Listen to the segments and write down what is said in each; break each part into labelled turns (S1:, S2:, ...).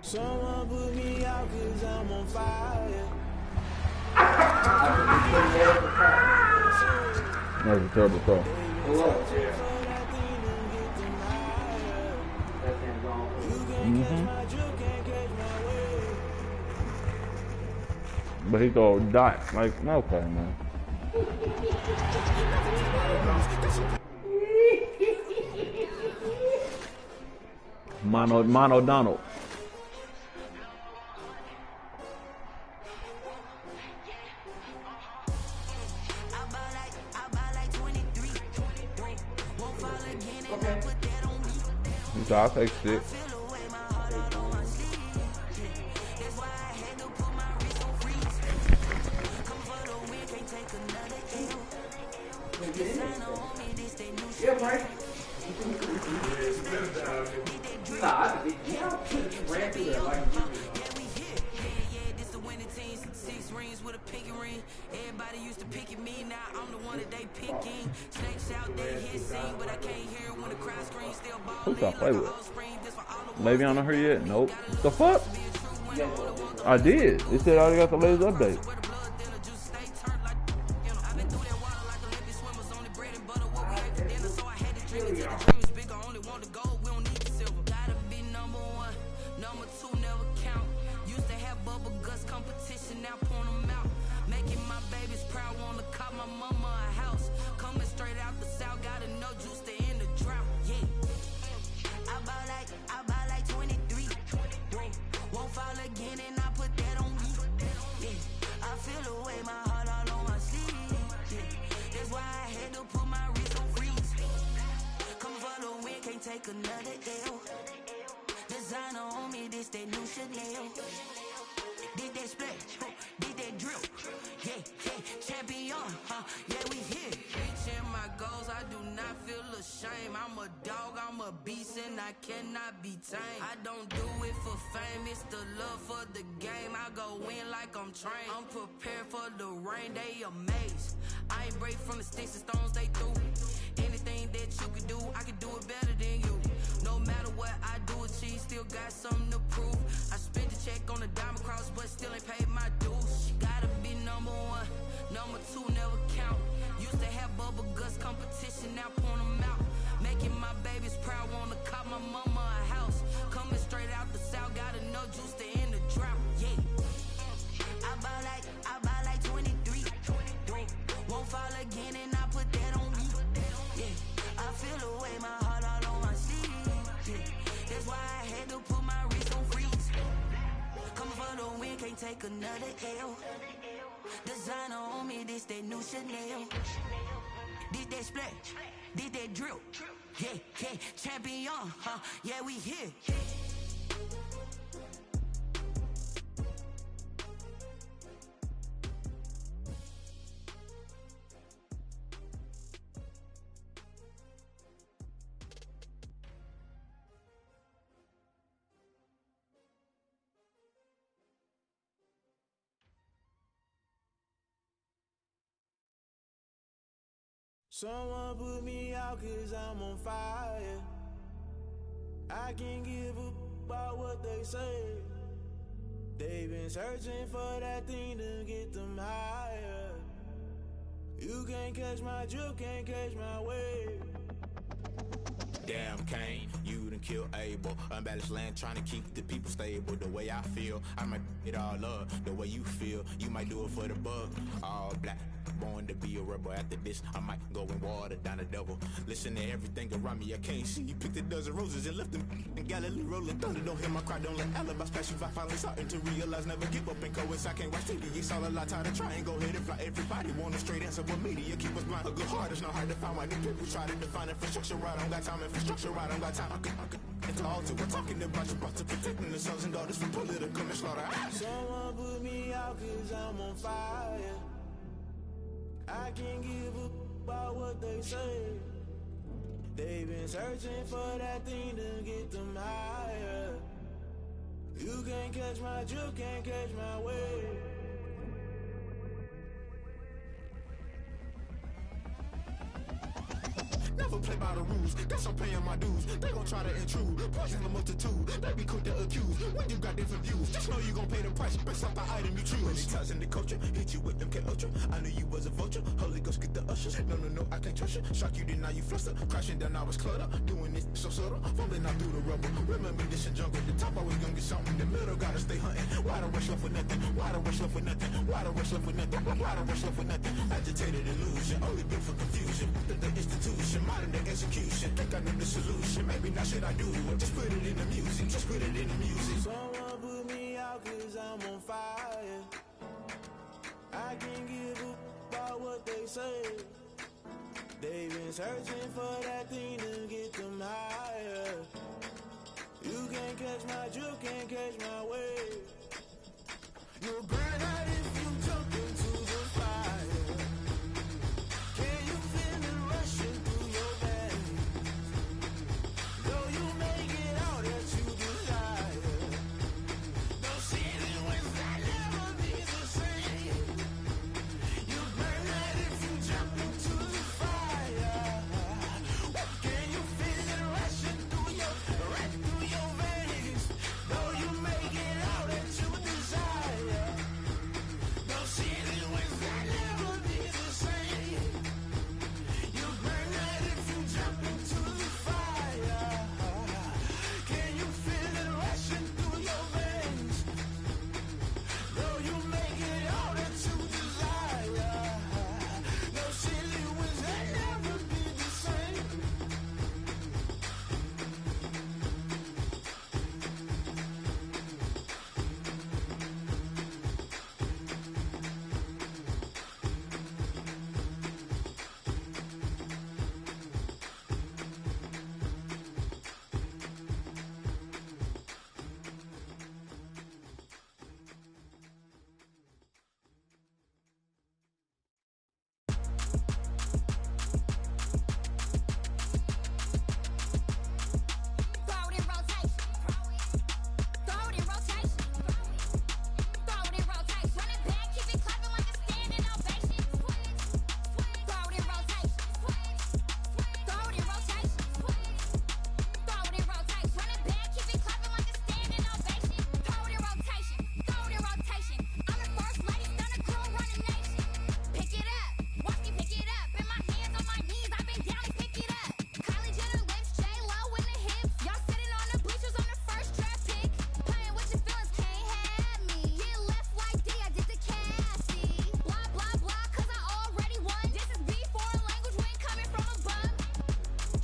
S1: Someone put me out cause I'm on fire.
S2: That was a terrible call. But he throw dots, like, okay, man. Mono Donald. So I'll take 6.
S3: Yeah, right. Nah, ran through there like six rings with a pinky ring. Everybody used to pick at me, now I'm the one that they picking. Snakes out there hit scene, but I can't hear when the crowd screams still balling.
S2: Who's I play with? Maybe I don't hear yet. Nope. The fuck? I did. It said I already got the latest update.
S1: Take another L. Designer on me, this that new Chanel. Did that split, did that drill. Yeah, champion, yeah, we here. Reaching my goals, I do not feel ashamed. I'm a dog, I'm a beast, and I cannot be tamed. I don't do it for fame, it's the love for the game. I go in like I'm trained. I'm prepared for the rain, they amazed. I ain't break from the sticks and stones they threw. Anything that you could do, I could do it better than you. No matter what I do achieve, still got something to prove. I spent the check on the diamond cross, but still ain't paid my dues. Gotta be number one, number two never count. Used to have bubble guts competition, now point them out. Making my babies proud, wanna cop my mama a house. Coming straight out the south, got enough juice to end the drought. Yeah, I buy like 23. Won't fall again, and I put that on me. Yeah, I feel away, my heart all on my sleeve. Yeah, that's why I had to put my wrist on freeze. Coming for the win, can't take another L. Designer on me, this that new Chanel. Did that split, did that drill. Yeah, champion, yeah, we here. Someone put me out cause I'm on fire. I can't give up about what they say. They've been searching for that thing to get them higher. You can't catch my drift, can't catch my wave.
S4: Damn Kane, you done killed Abel. Unbalanced land trying to keep the people stable. The way I feel, I might it all up. The way you feel, you might do it for the bug. All black, born to be a rebel. After this, I might go and water down the devil. Listen to everything around me, I can't see. You picked a dozen roses and left them in Galilee rolling thunder. Don't hear my cry, don't let alibis pass you. I finally starting to realize, never give up and coast. I can't watch TV, it's all a lot, time to try and go ahead and fly. Everybody want a straight answer, but media keep us blind. A good heart is not hard to find. Why these people try to define infrastructure right? I don't got time, infrastructure right, I don't got time. I could it's all to we're talking about you, about to protecting the sons and daughters from political and slaughter.
S1: Someone put me out cause I'm on fire. I can't give up about what they say. They've been searching for that thing to get them higher. You can't catch my drift, can't catch my wave.
S4: Never play by the rules. Guess I'm paying my dues. They gon' try to intrude. Poison the multitude. They be quick to accuse. When you got different views, just know you gon' pay the price based off the item you choose. Many times in the culture, hit you with MK Ultra. I knew you was a vulture. Holy Ghost get the ushers. No, I can't trust you. Shock you, then now you fluster. Crashing down, I was cluttered. Doing this so subtle. Fumbling out through the rubble. Remember this in jungle. The top always gonna get something. The middle gotta stay hunting. Why the rush left with nothing? Why the rush left with nothing? Why the rush left with nothing? Why the rush left with nothing? Agitated illusion. Only built for confusion. The institution. Modern day execution. Think I know the solution. Maybe not shit I do. Just put it in the music. Just put it in the music.
S5: Someone put me out cause I'm on fire. I can't give a about what they say. They've been searching for that thing to get them higher. You can't catch my drift, can't catch my wave. You'll burn out if you jump into the fire. Can you feel it rushing through your veins? Though you make it out that you desire. Those seasons when I never be the same. You burn out if you jump into the fire. Can you feel it rushing through your veins? Though you make it out that you desire. Those seasons when I never be the same. You burn out if you jump into the fire. Can you feel it rushing through your veins? Though you make it all that you desire. Those silly winds that never be the same.
S6: Throw it in rotation. Throw it in rotation. Throw it in rotation. Run it back, keep it clapping like a standing ovation. Throw it in rotation. Throw it in rotation. Throw it in rotation. Run it back, keep it clapping like a standing ovation. Throw it in rotation. Throw it in rotation. I'm the first lady, stunner crew, running nation. Pick it up, watch me pick it up. In my hands, on my knees, I've been down and pick it up. Kylie Jenner lips, J-Lo in the hips. Y'all sitting on the bleachers on the first draft pick. Playing with your feelings, can't have me. Get left like D, I did the Cassie. Blah, blah, blah, cause I already won. This is B4 language, we ain't coming from a bum.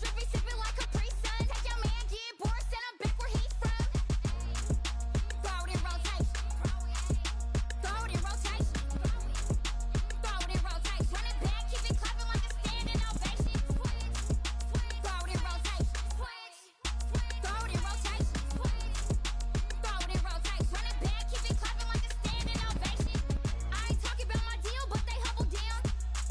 S6: Drippy, sipping like a pre-sun. Take your man, get bored, send him back where he's from. Throw it in rotation. Throw it in rotation. Throw it in rotation. Run it back, keep it clapping like a standing ovation. Throw it in rotation. Throw it in rotation. Throw it in rotation. Run it back, keep it clapping like a standing ovation. I ain't talking about my deal, but they humble down.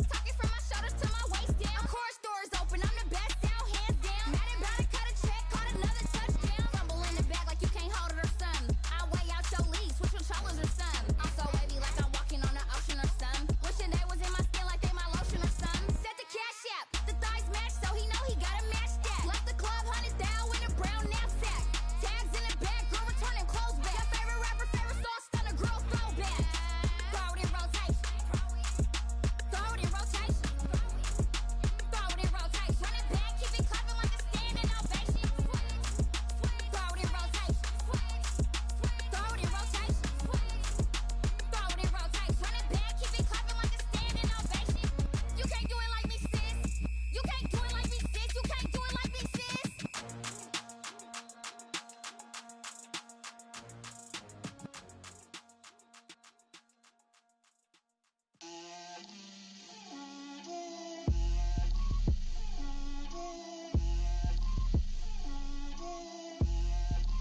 S6: Talking from my shoulders to my waist down. Of course, doors open, I'm the best out, hands down. Mad about it, cut a check, caught another touchdown. Fumble in the bag like you can't hold it or something. I weigh out your league, switch controllers or something. I'm so wavy like I'm walking on the ocean or something. Wishing they was in my skin like they my lotion or something. Set the cash app, the thighs match, so he know he gotta match that. Left the club, 100 down with a brown knapsack. Tags in the bag, girl returning clothes back. Your favorite rapper, favorite song, stunner, girl throwback. Throw it in rotation. Throw it in rotation. Throw it in rotation. Run it back, keep it clapping like a standing ovation. Throw it in rotation. Throw it in rotation. Throw it in rotation. Run it back, keep it clapping like a standing ovation. You can't do it like me, sis. You can't do it like me, sis. You can't do it like me, sis.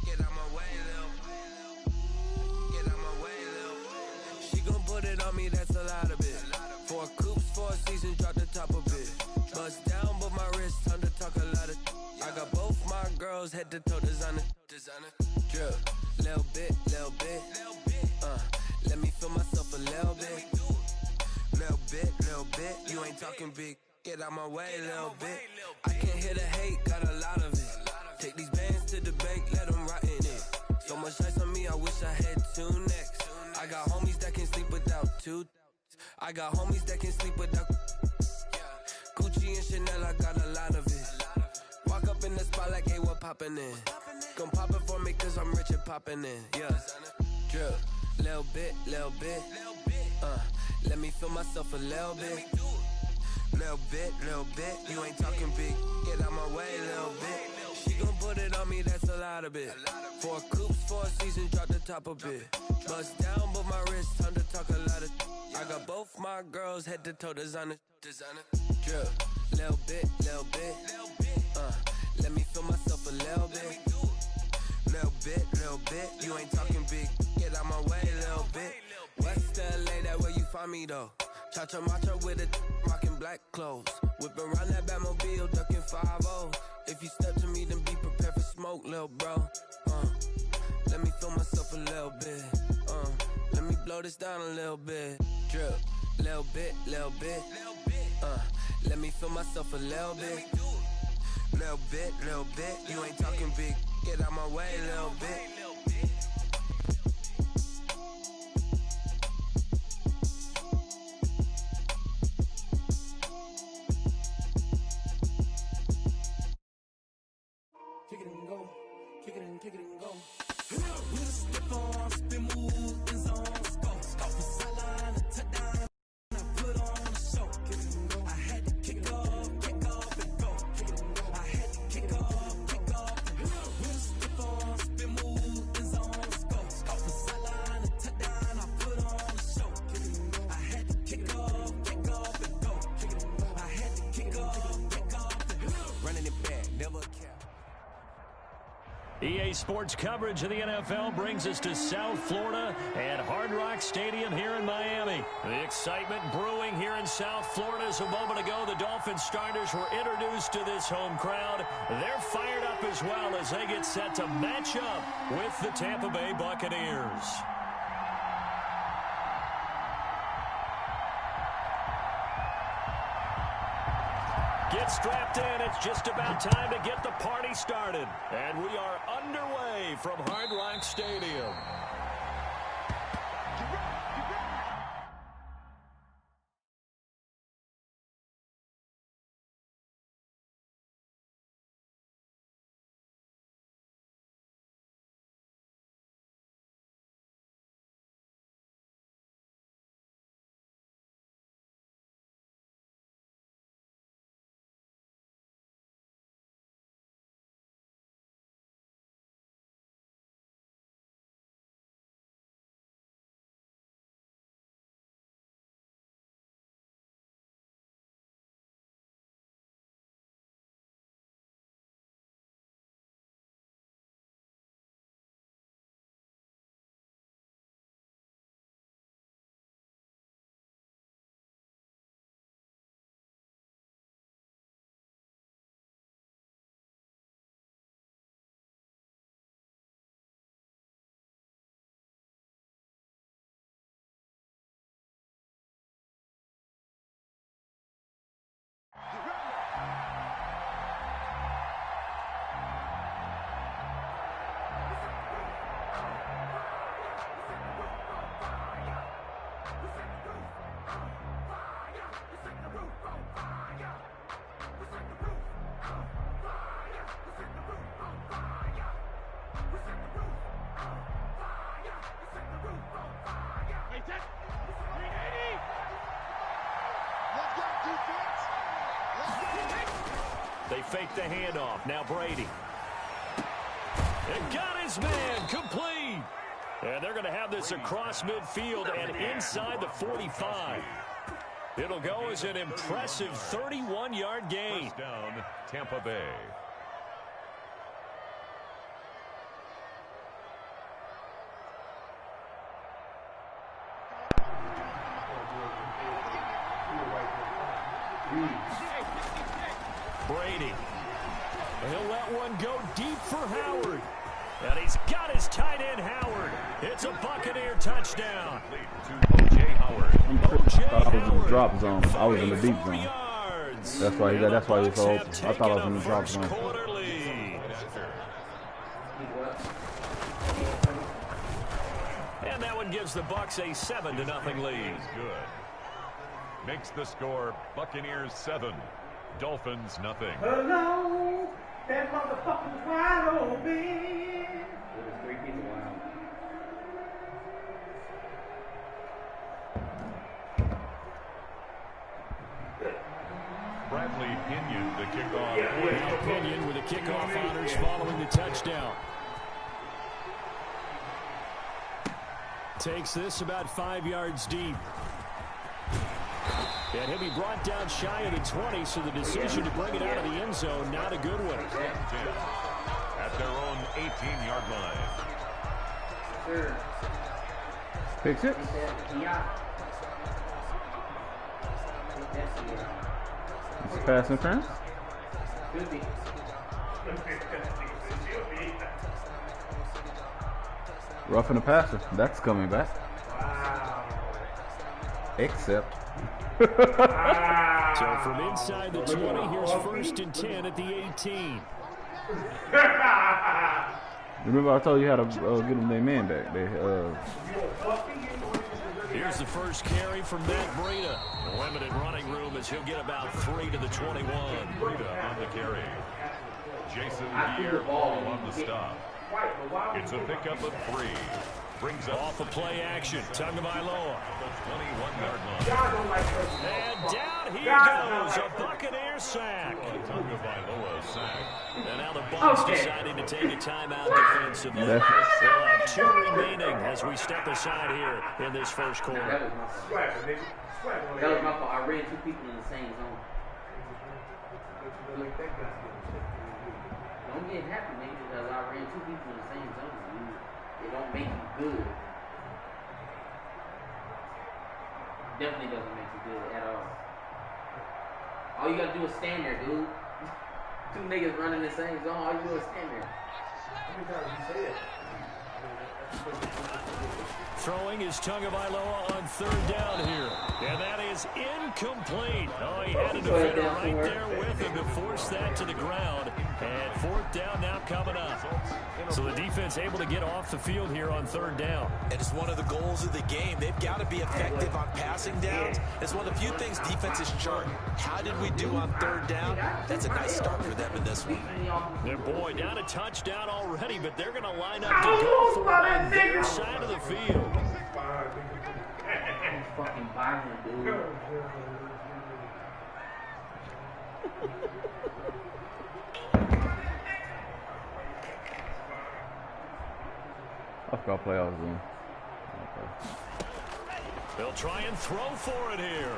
S5: Get out my way, Lil. Get out my way, Lil. She gon' put it on me, that's a lot of it. 4 coops, 4 seasons, drop the top of it. Bust down, but my wrist, time to talk a lot of. I got both my girls, head to toe designer. Drip, little bit, little bit. Let me feel myself a little bit. Little bit, you ain't talking big. Get out my way a little bit. I can't hear the hate, got a lot of it. Take these bands to the bank, let them rot in it. So much ice on me, I wish I had 2 necks. I got homies that can sleep without 2. I got homies that can sleep without Gucci and Chanel, I got a lot of it. Walk up in the spot like, hey, what poppin' in? Gon' pop it for me cause I'm rich and poppin' in. Yeah, drip, little bit. Let me feel myself a little bit. Little bit, you ain't talking big. Get out my way a little bit. She gon' put it on me, that's a lot of it. 4 coops, 4 seasons, drop the top a bit. Bust down, but my wrist, time to talk a lot of. I got both my girls head to toe designer. Drip, little bit. Let me feel myself a little bit. Little bit, you ain't talking big. Get out my way a little bit. West LA, that where you find me though. Cha-cha macha with a rockin' black clothes. Whip around that Batmobile, ducking 5-0. If you step to me, then be prepared for smoke, lil' bro. Let me feel myself a little bit. Let me blow this down a little bit. Drip, little bit. Let me feel myself a little bit. Little bit. You ain't talking big. Get out my way a little bit.
S3: Kick it and go. Kick it and go. With a stiff arm, spin move, in zone, go. Off the sideline, a touchdown, I put on a show. Kick it and go. I had to kick off and go. Kick it and go. I had to kick off and go. With a stiff arm, spin move, in zone, go. Off the sideline, a touchdown, I put on a show. Kick it and go. I had to kick off and go. Kick it and go. I had to kick off and go. Running it back, never care.
S7: EA Sports coverage of the NFL brings us to South Florida at Hard Rock Stadium here in Miami. The excitement brewing here in South Florida as a moment ago the Dolphins starters were introduced to this home crowd. They're fired up as well as they get set to match up with the Tampa Bay Buccaneers. Get strapped in. It's just about time to get the party started. And we are underway from Hard Rock Stadium. They fake the handoff. Now Brady. It got his man complete. And they're going to have this across midfield and inside the 45. It'll go as an impressive 31-yard gain.
S8: First down, Tampa Bay.
S7: Brady. He'll let one go deep for Howard. And he's got his tight end, Howard. It's a Buccaneer touchdown.
S8: To O.J. Howard.
S2: I thought I was in the drop zone. I was in the deep zone.
S7: Dolphins.
S2: That's why he's so open. I thought I was going to drop one.
S7: Quarter lead. And that one gives the Bucs a 7-0 lead.
S8: Good. Makes the score Buccaneers 7, Dolphins nothing.
S3: Hello, that motherfucker's wide open.
S8: Bradley Pinion to kick off.
S7: Now Pinion with the kickoff honors following the touchdown. Takes this about 5 yards deep. And he'll be brought down shy of the 20, so the decision to bring it out of the end zone, not a good one.
S8: At their own 18-yard line.
S2: Fix it. It's pass interference. Roughing the passer. That's coming back. Except.
S7: So from inside the 20, here's 1st and 10 at the 18.
S2: Remember I told you how to get them their man back.
S7: Here's the first carry from Matt Breida. Limited running room as he'll get about 3 to the 21.
S8: Breida on the carry. Jason Pierre-Paul on the stop. It's a pickup of 3. Brings up
S7: off a play action. Tagovailoa.
S8: the 21-yard line.
S7: And down he goes. A Buccaneer sack.
S8: Tagovailoa sack.
S7: And now the Bucs deciding to take a timeout defensively. They'll have 2 remaining as we step aside here in this first quarter.
S9: That was my fault. I ran 2 people in the same zone. Don't get happy, nigga, because I ran 2 people in the same zone. It don't make you good. Definitely doesn't make you good at all. All you gotta do is stand there, dude. 2 niggas running the same zone. All you do is stand there. How many times you say it?
S7: Throwing is Tagovailoa on 3rd down here. And that is incomplete. Oh, he had a defender right there with him to force that to the ground. And 4th down now coming up. So the defense able to get off the field here on 3rd down.
S10: And it's one of the goals of the game. They've got to be effective on passing downs. It's one of the few things defenses chart. How did we do on 3rd down? That's a nice start for them in this one.
S7: And boy, down a touchdown already, but they're going to line up to go for it on their side of the field.
S9: Fucking violent, dude.
S2: I forgot playoffs then.
S7: They'll try and throw for it here.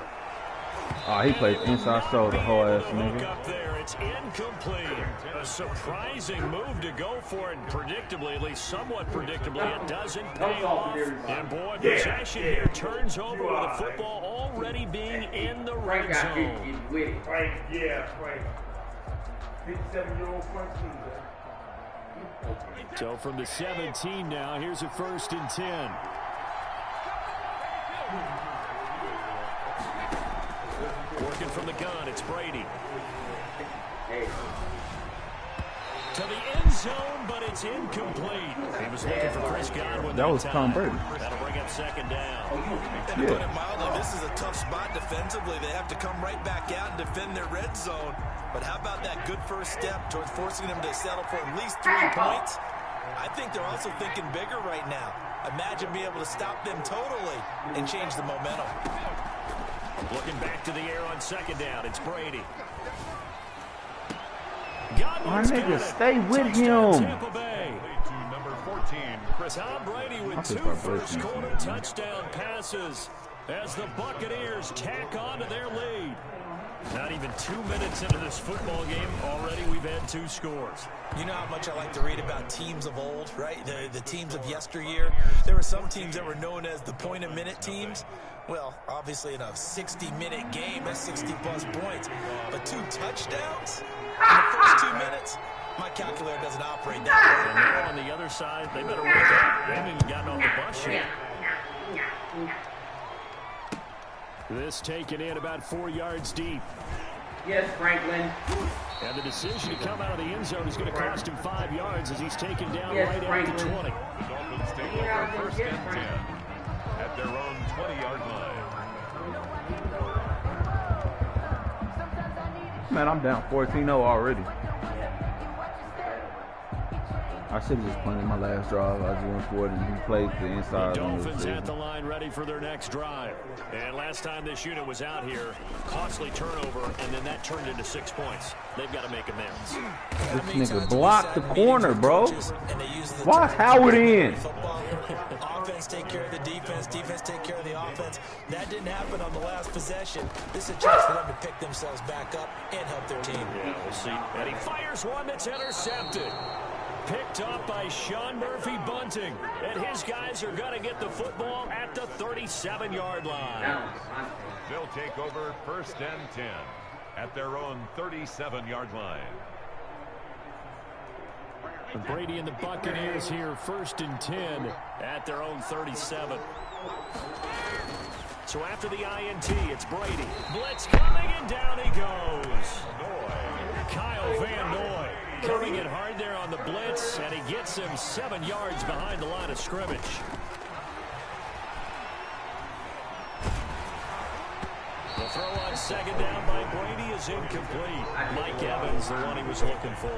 S2: Oh, he plays inside shoulder, whole ass
S7: Look
S2: nigga.
S7: up there, it's incomplete. A surprising move to go for it, and predictably, at least somewhat predictably, it doesn't pay off. And boy, possession here turns over with the football already being in the red zone.
S3: Frank, yeah, Frank. 57-year-old Frank.
S7: So from the 17 now, here's a 1st and 10. Working from the gun, it's Brady. To the end zone, but it's incomplete. He was looking for Chris Godwin.
S2: That was Tom Brady.
S7: That'll bring up 2nd down.
S10: And to put it mildly, this is a tough spot defensively. They have to come right back out and defend their red zone. But how about that good first step towards forcing them to settle for at least 3 points? I think they're also thinking bigger right now. Imagine being able to stop them totally and change the momentum.
S7: Looking back to the air on 2nd down, it's Brady.
S2: My nigga, stay with him.
S7: Tampa Bay.
S8: To number 14, Chris.
S7: Tom Brady with 2 first-quarter touchdown passes as the Buccaneers tack on to their lead. Not even 2 minutes into this football game, already we've had 2 scores.
S10: You know how much I like to read about teams of old, right? The teams of yesteryear. There were some teams that were known as the point-a-minute teams. Well, obviously in a 60-minute game, that's 60-plus points. But 2 touchdowns in the first 2 minutes? My calculator doesn't operate that way.
S7: And they're on the other side, they better wake up. They haven't even gotten off the bus yet. This taken in about 4 yards deep.
S9: Yes, Franklin.
S7: And the decision to come out of the end zone is going to cost him 5 yards as he's taken down
S9: Yes,
S7: right
S9: Franklin.
S7: at the 20.
S8: The Dolphins take over first and 10 at their own 20-yard line.
S2: Man, I'm down 14-0 already. I should have just punted my last drive. I just went for it and he played the inside.
S7: The Dolphins at the line ready for their next drive. And last time this unit was out here, costly turnover, and then that turned into 6 points. They've got to make amends.
S2: This nigga blocked the corner, bro. Why Howard in?
S10: Offense take care of the defense. Defense take care of the offense. That didn't happen on the last possession. This is a chance for them to pick themselves back up and help their team.
S7: Yeah, we'll see. And he fires one that's intercepted. Picked up by Sean Murphy Bunting. And his guys are going to get the football at the 37-yard line.
S8: They'll take over first and 10 at their own 37-yard line.
S7: Brady and the Buccaneers here, first and 10 at their own 37. So after the INT, it's Brady. Blitz coming, and down he goes. Kyle Van Noy coming in hard there on the blitz, and he gets him 7 yards behind the line of scrimmage. The throw on second down by Brady is incomplete. Mike Evans, the one he was looking for.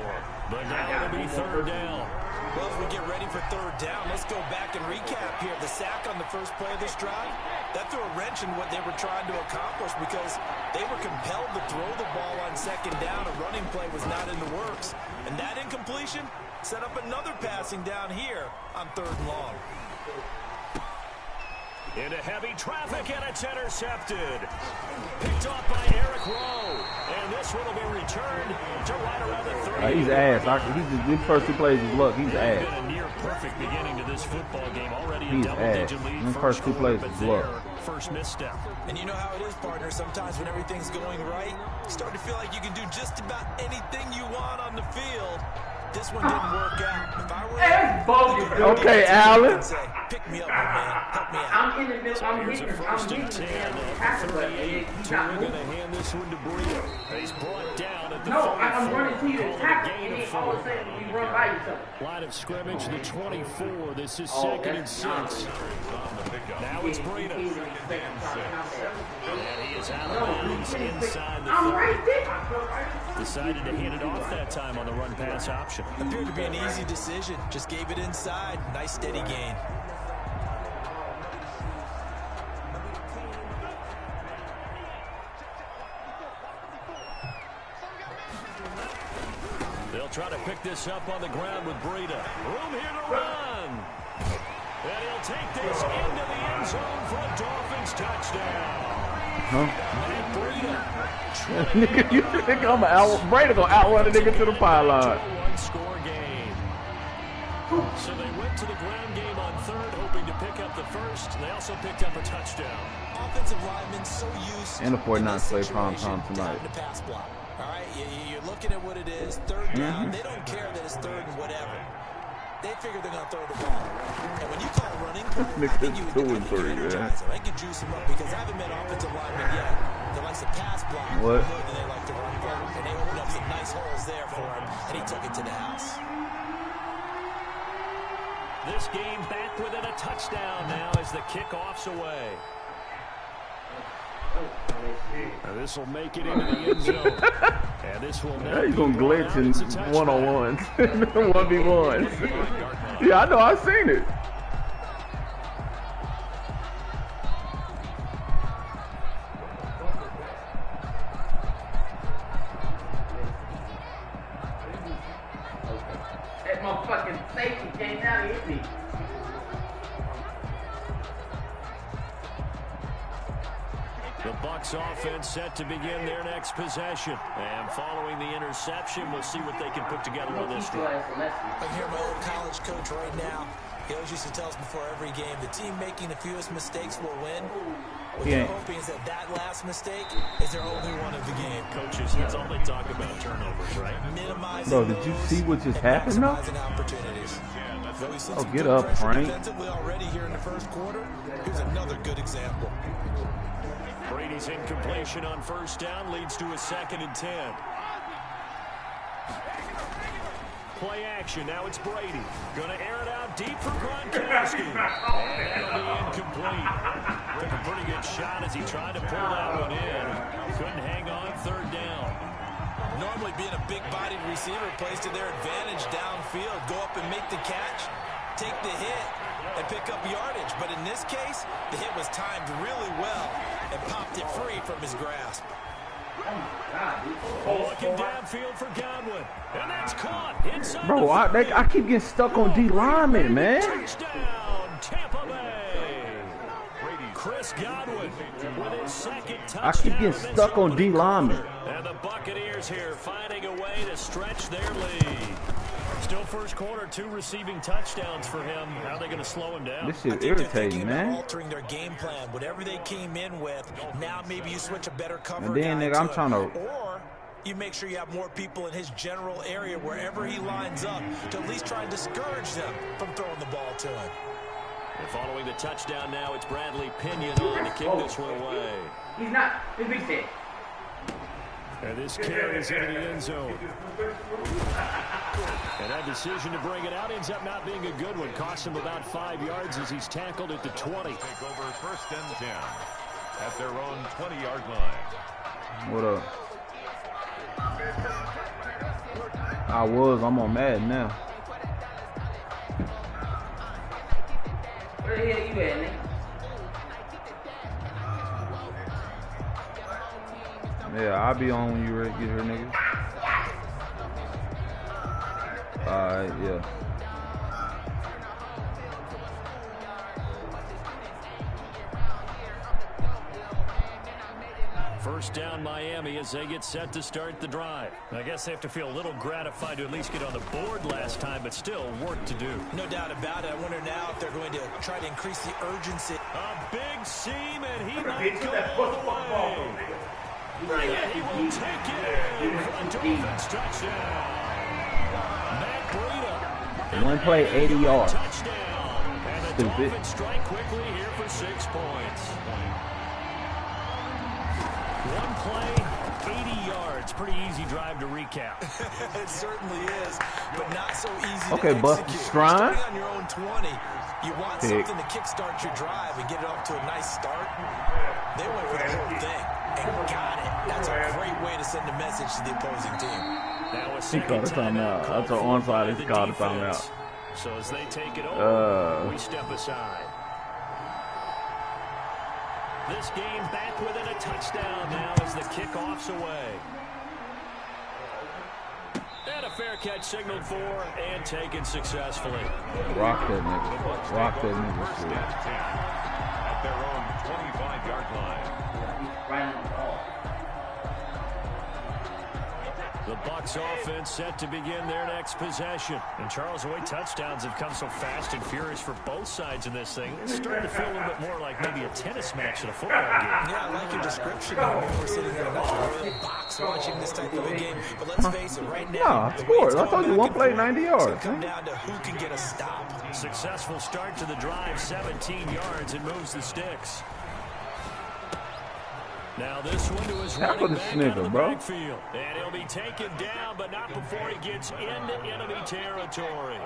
S7: But now it'll be third down.
S10: Well, as we get ready for third down, let's go back and recap here. The sack on the first play of this drive, that threw a wrench in what they were trying to accomplish because they were compelled to throw the ball on second down. A running play was not in the works. And that incompletion set up another passing down here on third and long.
S7: Into heavy traffic, and it's intercepted. Picked off by Eric Rowe. And this one will be returned to right around the 30.
S2: He's ass. These first two plays is luck. He's ass.
S7: Been a near perfect beginning to this football game. Already a
S2: He's
S7: double-digit
S2: ass.
S7: lead.
S2: These first two plays is luck.
S7: First misstep.
S10: And you know how it is, partner. Sometimes when everything's going right, you start to feel like you can do just about anything you want on the field. This one didn't work out. If I were
S2: okay, Alan.
S10: Pick me up, man. Help me out.
S9: I'm in the middle. I'm hitting
S7: First
S9: the
S7: and 10
S9: damn
S7: at the
S9: tackle, but
S7: 38.
S9: he's
S7: We're
S9: not
S7: going to
S9: moving.
S7: hand this one to Breida. He's brought down at the
S9: No,
S7: 34.
S9: I'm running to you to
S7: Called a
S9: tackle,
S7: gain
S9: and
S7: of
S9: then all of a
S7: 4.
S9: sudden you run by yourself.
S7: Line of scrimmage, the 24. This is
S9: Oh,
S7: second and
S9: that's
S7: 6.
S9: nice.
S7: Now it's Breida. And he is out of bounds inside the
S9: I'm
S7: 30.
S9: right there.
S7: Decided to hand it off that time on the run-pass option.
S10: Appeared to be an easy decision. Just gave it inside. Nice steady gain.
S7: They'll try to pick this up on the ground with Breida. Room here to run. And he'll take this into the end zone for a Dolphins touchdown. Matt Breida.
S2: Nigga, you think I'm Brady gonna outrun a nigga to the pylon.
S7: One-score game. So they went to the ground game on third, hoping to pick up the first. They also picked up a touchdown.
S10: Offensive linemen so used
S2: And the 49ers play
S10: to
S2: prime time tonight.
S10: to pass block. All right, you're looking at what it is. Third down. They don't care that it's third and whatever. They figure they're going to throw the ball. And when you call running play, I think you would energize them. I can juice them up because I haven't met offensive linemen yet that likes to pass block more than they like to run play. And they opened up some nice holes there for him, and he took it to the house.
S7: This game back within a touchdown now as the kickoff's away. And this will make it into the end zone. And this will now
S2: He's gonna glitch in one-on-ones, 1v1s. Yeah, I know. I've seen it.
S9: That motherfucking safety came down and hit me.
S7: The Bucs offense set to begin their next possession. And following the interception, we'll see what they can put together on this one.
S10: I hear my old college coach right now. He always used to tell us before every game, the team making the fewest mistakes will win. What they're hoping is that last mistake is their only one of the game.
S7: Coaches, that's all they talk about, turnovers, right?
S10: Minimizing
S2: Bro, did you see what just happened, though?
S10: opportunities.
S2: Oh, get up, Frank.
S10: Defensively already here in the first quarter. Here's another good example.
S7: Brady's incompletion on first down leads to a 2nd and 10. Play action. Now it's Brady. Going to air it out deep for Gronkowski. And that'll be incomplete. Took a pretty good shot as he tried to pull that one in. Couldn't hang on 3rd down.
S10: Normally being a big-bodied receiver plays to their advantage downfield. Go up and make the catch, take the hit, and pick up yardage. But in this case, the hit was timed really well and popped it free from his grasp.
S7: Looking downfield for Godwin. And that's caught inside.
S2: Bro, I keep getting stuck on D lineman, man.
S7: Touchdown, Tampa Bay. Chris Godwin with his 2nd touchdown.
S2: I keep getting stuck on D lineman.
S7: And the Buccaneers here finding a way to stretch their lead. Still first quarter, 2 receiving touchdowns for him. How are they going to slow him down?
S2: This is irritating, man.
S10: Altering their game plan, whatever they came in with. Now maybe you switch a better cover.
S2: And then, nigga, I'm trying to.
S10: Or you make sure you have more people in his general area wherever he lines up to at least try and discourage them from throwing the ball to him.
S7: And following the touchdown now, it's Bradley Pinion on to kick this one away.
S9: He's not. He's big set.
S7: And this carries into the end zone. And that decision to bring it out ends up not being a good one. Costs him about 5 yards as he's tackled at the 20.
S8: Take over 1st and 10 at their own 20-yard line.
S2: What up? I'm on Madden now.
S9: Where the hell you at, nigga?
S2: Yeah, I'll be on when you ready to get here, nigga. Alright, yeah.
S7: First down Miami as they get set to start the drive. I guess they have to feel a little gratified to at least get on the board last time, but still work to do.
S10: No doubt about it. I wonder now if they're going to try to increase the urgency.
S7: A big seam, and he might go all the way. Yeah, he will take it for a Dolphins touchdown. Matt Breida.
S2: One play, 80 yards.
S7: Touchdown. And the
S2: Stupid.
S7: Dolphins strike quickly here for 6 points. One play, 80 yards. Pretty easy drive to recap.
S10: It certainly is, but not so easy
S2: Okay,
S10: to
S2: Buster
S10: execute.
S2: Strine.
S10: Starting on your own 20, you want something to kickstart your drive and get it off to a nice start. They went for the whole thing and got it. That's a great way to send a message to the opposing team.
S7: Now a
S2: He called a timeout. That's an onside. He called a timeout.
S7: So as they take it over, we step aside. This game back within a touchdown now as the kickoff's away. And a fair catch signaled for and taken successfully.
S2: Rock that nigga. Rock that nigga.
S8: First and 10 at their own 25-yard line.
S9: Right on the ball.
S7: The Bucs offense set to begin their next possession. And Charles, the way touchdowns have come so fast and furious for both sides in this thing, it's starting to feel a little bit more like maybe a tennis match than a football game.
S10: Yeah, I like your description. We're sitting in a royal box watching this type of a game. But let's face it, right now,
S2: Nah, I scored. I told you one play, 90
S10: it's
S2: yards.
S10: going to come down to who can get a stop.
S7: Successful start to the drive, 17 yards, and moves the sticks. Now this one to his
S2: Tackle
S7: running
S2: this
S7: back out of
S2: nigga,
S7: the
S2: bro.
S7: backfield. And he'll be taken down, but not before he gets into enemy territory.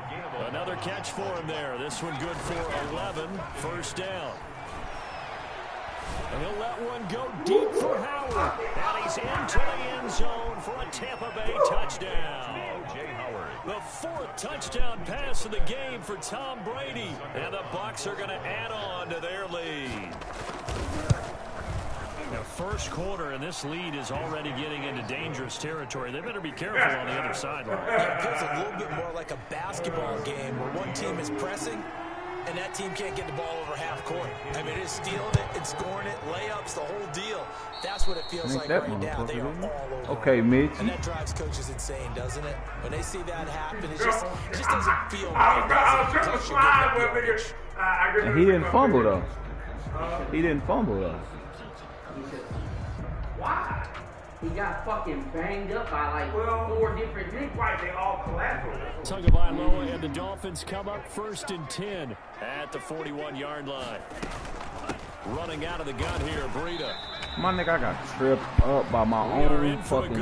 S7: Another catch for him there. This one good for 11. First down. And he'll let one go deep for Howard. And he's into the end zone for a Tampa Bay touchdown. The 4th touchdown pass of the game for Tom Brady. And the Bucs are going to add on to their lead. Now, first quarter, and this lead is already getting into dangerous territory. They better be careful on the other sideline.
S10: It feels a little bit more like a basketball game where one team is pressing and that team can't get the ball over half court. I mean, it's stealing it, it's scoring it, layups, the whole deal. That's what it feels like right now. They are all over.
S2: Okay, Mitch.
S10: And that drives coaches insane, doesn't it? When they see that happen, it just doesn't feel right, does it? Unless you're getting the yardage.
S2: And he didn't fumble, though. He didn't fumble, though.
S9: Why? He got fucking banged up by like 4 different niggas. Right, they all collateral.
S7: Tagovailoa and the Dolphins come up 1st and 10 at the 41-yard line. Running out of the gun here, Breida.
S2: My nigga, I got tripped up by my own fucking.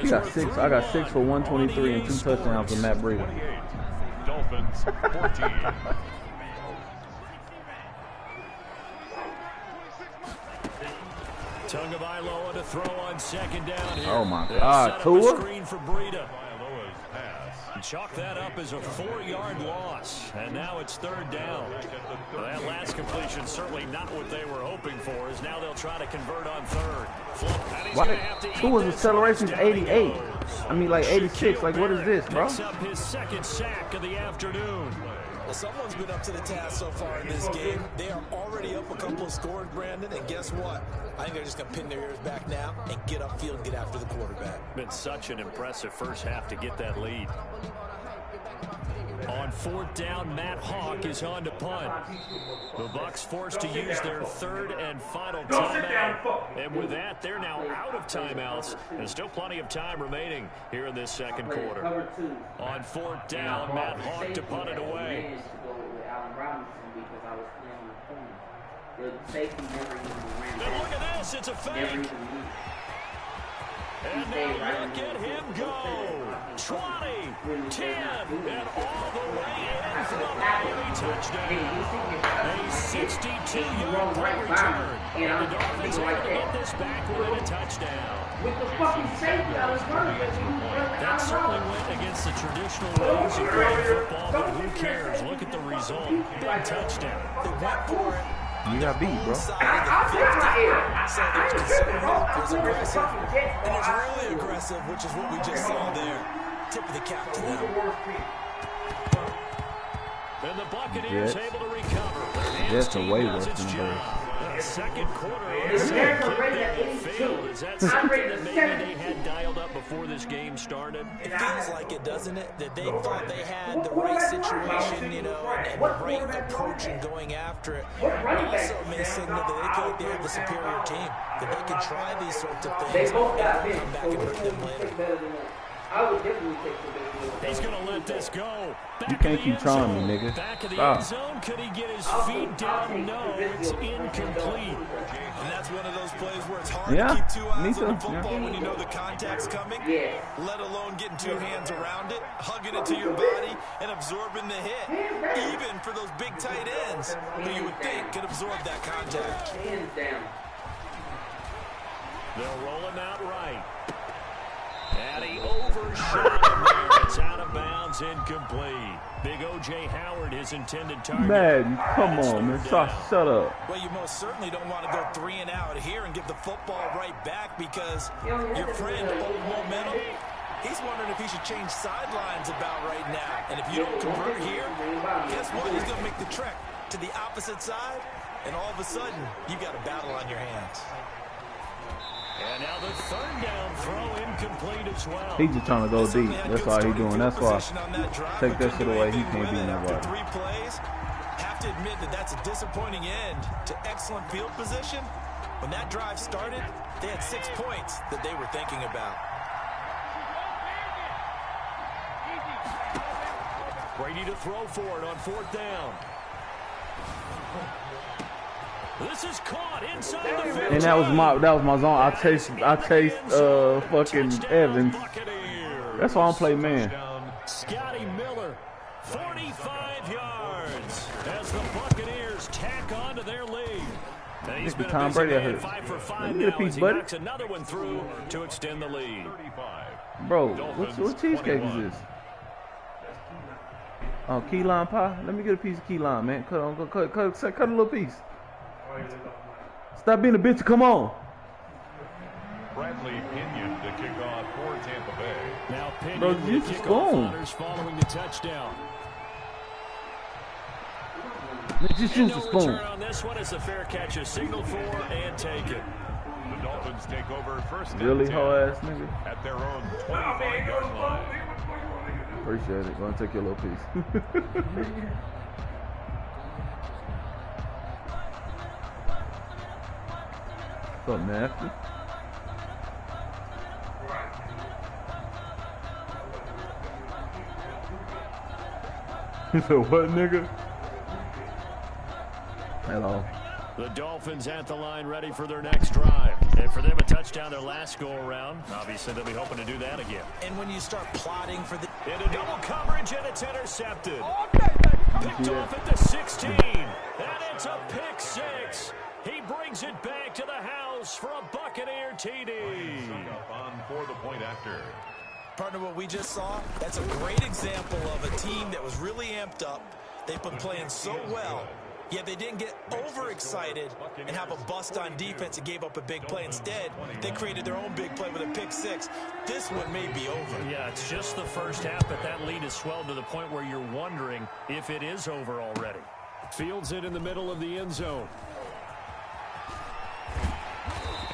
S2: He got 6. I got 6 for 123 and 2 touchdowns from Matt Breida.
S8: Dolphins 14.
S7: Tagovailoa to throw on second down here.
S2: Oh my God, Tua.
S7: Screen for Breida. Chalk that up as a 4-yard loss, and now it's third down. Well, that last completion certainly not what they were hoping for, as now they'll try to convert on third.
S2: Tua's acceleration is 88. I mean, like 86. Like, what is this, bro?
S7: Picks up his second sack of the afternoon.
S10: Well, someone's been up to the task so far in this game. They are already up a couple of scores, Brandon, and guess what? I think they're just going to pin their ears back now and get upfield and get after the quarterback.
S7: Been such an impressive first half to get that lead. On fourth down, Matt Hawk is on to punt. The Bucs forced to use their third and final timeout. And with that, they're now out of timeouts. And still plenty of time remaining here in this second quarter. On fourth down, Matt Hawk to punt it away. And look at this, it's a fake. And now look at him go. 20, 10, and all the way in for the Miami touchdown. A 62-yard punt return. And the Dolphins able to get this back within a touchdown. That certainly went against the traditional ways of playing football, but who cares? Look at the result. Big touchdown.
S10: They went for it.
S2: You got beat, bro.
S10: So there's conservative, there's aggressive, and there's really aggressive, which is what we just saw there. Tip of the cap to them.
S7: And the Buccaneers able to recover.
S2: That's a way worse than Bears.
S7: Second quarter on the second field. Is that something that maybe they had dialed up before this game started?
S10: It feels like it, doesn't it? That they thought they had the right situation, you know, and the right approach in going after it. It also may signal that they feel like they have the superior team, that they can try these sorts of things and come back and hurt them later.
S9: I would definitely take the big.
S7: He's going to let this go.
S2: You can't keep trying me, nigga.
S7: Back of the end zone. Could he get his feet down? No, it's incomplete.
S10: And that's one of those plays where it's hard to keep 2 eyes on the football when you know the contact's coming, let alone getting 2 hands around it, hugging it to your body, and absorbing the hit. Even for those big tight ends who you would think could absorb that contact.
S9: Hands down.
S7: They'll roll him out right. And he overshot him there. It's out of bounds, incomplete. Big O.J. Howard, his intended target.
S2: Man, come on, man. Shut up.
S10: Well, you most certainly don't want to go 3 and out here and give the football right back because your friend, Old Momentum, he's wondering if he should change sidelines about right now. And if you don't convert here, guess what? He's going to make the trek to the opposite side, and all of a sudden, you got a battle on your hands.
S7: And now the third down throw incomplete as well.
S2: He's just trying to go deep. That's all he's doing. That's why. Take that shit away. He can't beat nobody.
S10: 3 plays. Have to admit that that's a disappointing end to excellent field position. When that drive started, they had 6 points that they were thinking about.
S7: Brady to throw for it on fourth down. This is caught inside the 50.
S2: And that was my zone. I chased fucking Evans. That's why I don't play man.
S7: Scotty Miller, 45 yards as the Buccaneers tack on to their lead. And he's been
S2: Tom Brady.
S7: 5 for 5
S2: Let me get a piece, buddy.
S7: knocks another one through to extend the lead.
S2: Bro, what cheesecake is this? Oh, key lime pie. Let me get a piece of key lime, man. Cut a little piece. Stop being a bitch. Come on.
S8: Bradley Pinion to kick off for Tampa Bay.
S7: Now Pinion
S2: Bro,
S7: will
S2: use the
S7: kick
S2: spoon.
S7: off honors following the touchdown.
S2: Let's just use the
S7: No
S2: spoon.
S7: return on this one as the fair catch is signaled for and taken.
S8: The Dolphins take over first and
S2: Really
S8: 10
S2: hoe ass nigga.
S8: at their own 25-yard line.
S2: Appreciate it. Go and take your little piece. What's up, nasty? He said, what, nigga? Hello.
S7: The Dolphins at the line ready for their next drive. And for them, a touchdown their last go-around. Obviously, they'll be hoping to do that again.
S10: And when you start plotting for the...
S7: Into double coverage, and it's intercepted. Picked off at the 16. And it's a pick six. He brings it back to the house for a Buccaneer TD.
S8: On for the point after.
S10: Partner, what we just saw, that's a great example of a team that was really amped up. They've been playing so well, yet they didn't get overexcited and have a bust on defense and gave up a big play. Instead, they created their own big play with a pick six. This one may be over.
S7: Yeah, it's just the first half, but that lead has swelled to the point where you're wondering if it is over already. Fields it in the middle of the end zone.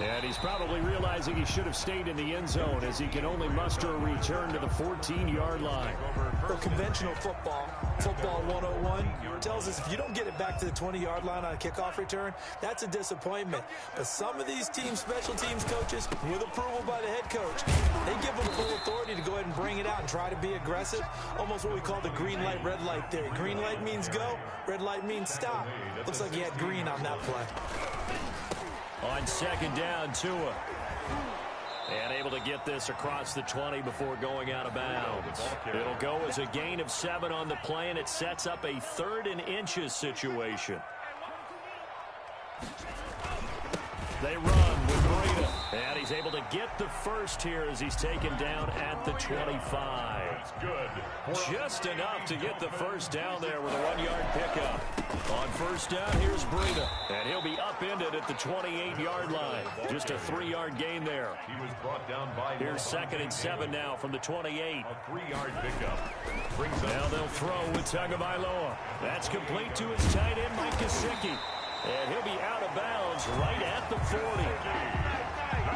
S7: And he's probably realizing he should have stayed in the end zone as he can only muster a return to the 14-yard line.
S10: For conventional football 101 tells us if you don't get it back to the 20-yard line on a kickoff return, that's a disappointment. But some of these teams, special teams coaches, with approval by the head coach, they give them full authority to go ahead and bring it out and try to be aggressive. Almost what we call the green light, red light theory. Green light means go, red light means stop. Looks like he had green on that play.
S7: On second down, Tua. And able to get this across the 20 before going out of bounds. It'll go as a gain of 7 on the play, and it sets up a 3rd and inches situation. They run with Breida. And he's able to get the first here as he's taken down at the 25. Just enough to get the first down there with a 1-yard pickup. On first down, here's Breida. And he'll be upended at the 28-yard line. Just a 3-yard gain there.
S8: He was brought down by
S7: Here's 2nd and 7 now from the 28.
S8: A 3-yard pickup.
S7: Now they'll throw with Tagovailoa. That's complete to his tight end, Mike Gesicki. And he'll be out of bounds right at the 40.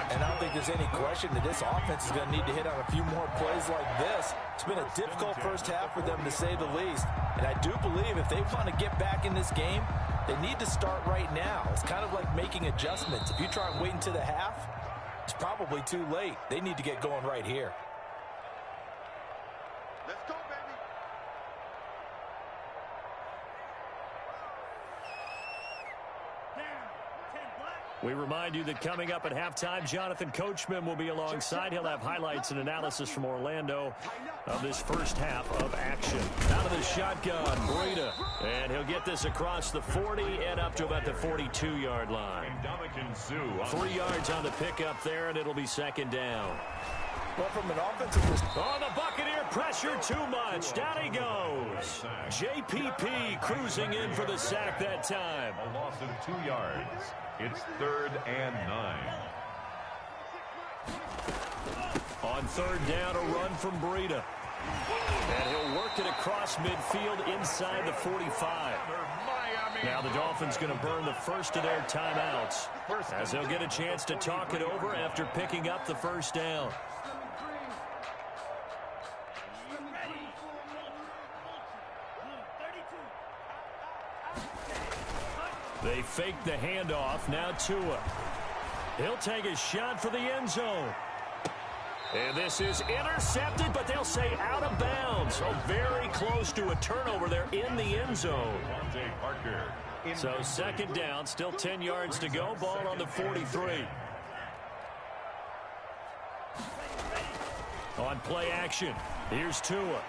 S10: And I don't think there's any question that this offense is going to need to hit on a few more plays like this. It's been a difficult first half for them, to say the least. And I do believe if they want to get back in this game, they need to start right now. It's kind of like making adjustments. If you try and wait until the half, it's probably too late. They need to get going right here.
S11: Let's go, baby.
S7: We remind you that coming up at halftime, Jonathan Coachman will be alongside. He'll have highlights and analysis from Orlando of this first half of action. Out of the shotgun, Breida. And he'll get this across the 40 and up to about the 42-yard line. 3 yards on the pickup there, and it'll be 2nd down.
S10: Well, from an offensive perspective.
S7: Oh, the Buccaneer pressure too much. Down he goes. JPP cruising in for the sack that time.
S8: A loss of 2 yards. It's 3rd and 9.
S7: On 3rd down, a run from Breida. And he'll work it across midfield inside the 45. Now the Dolphins going to burn the first of their timeouts as they'll get a chance to talk it over after picking up the first down. They fake the handoff. Now Tua. He'll take a shot for the end zone. And this is intercepted, but they'll say out of bounds. So very close to a turnover there in the end zone. So 2nd down, still 10 yards to go. Ball on the 43. On play action, here's Tua.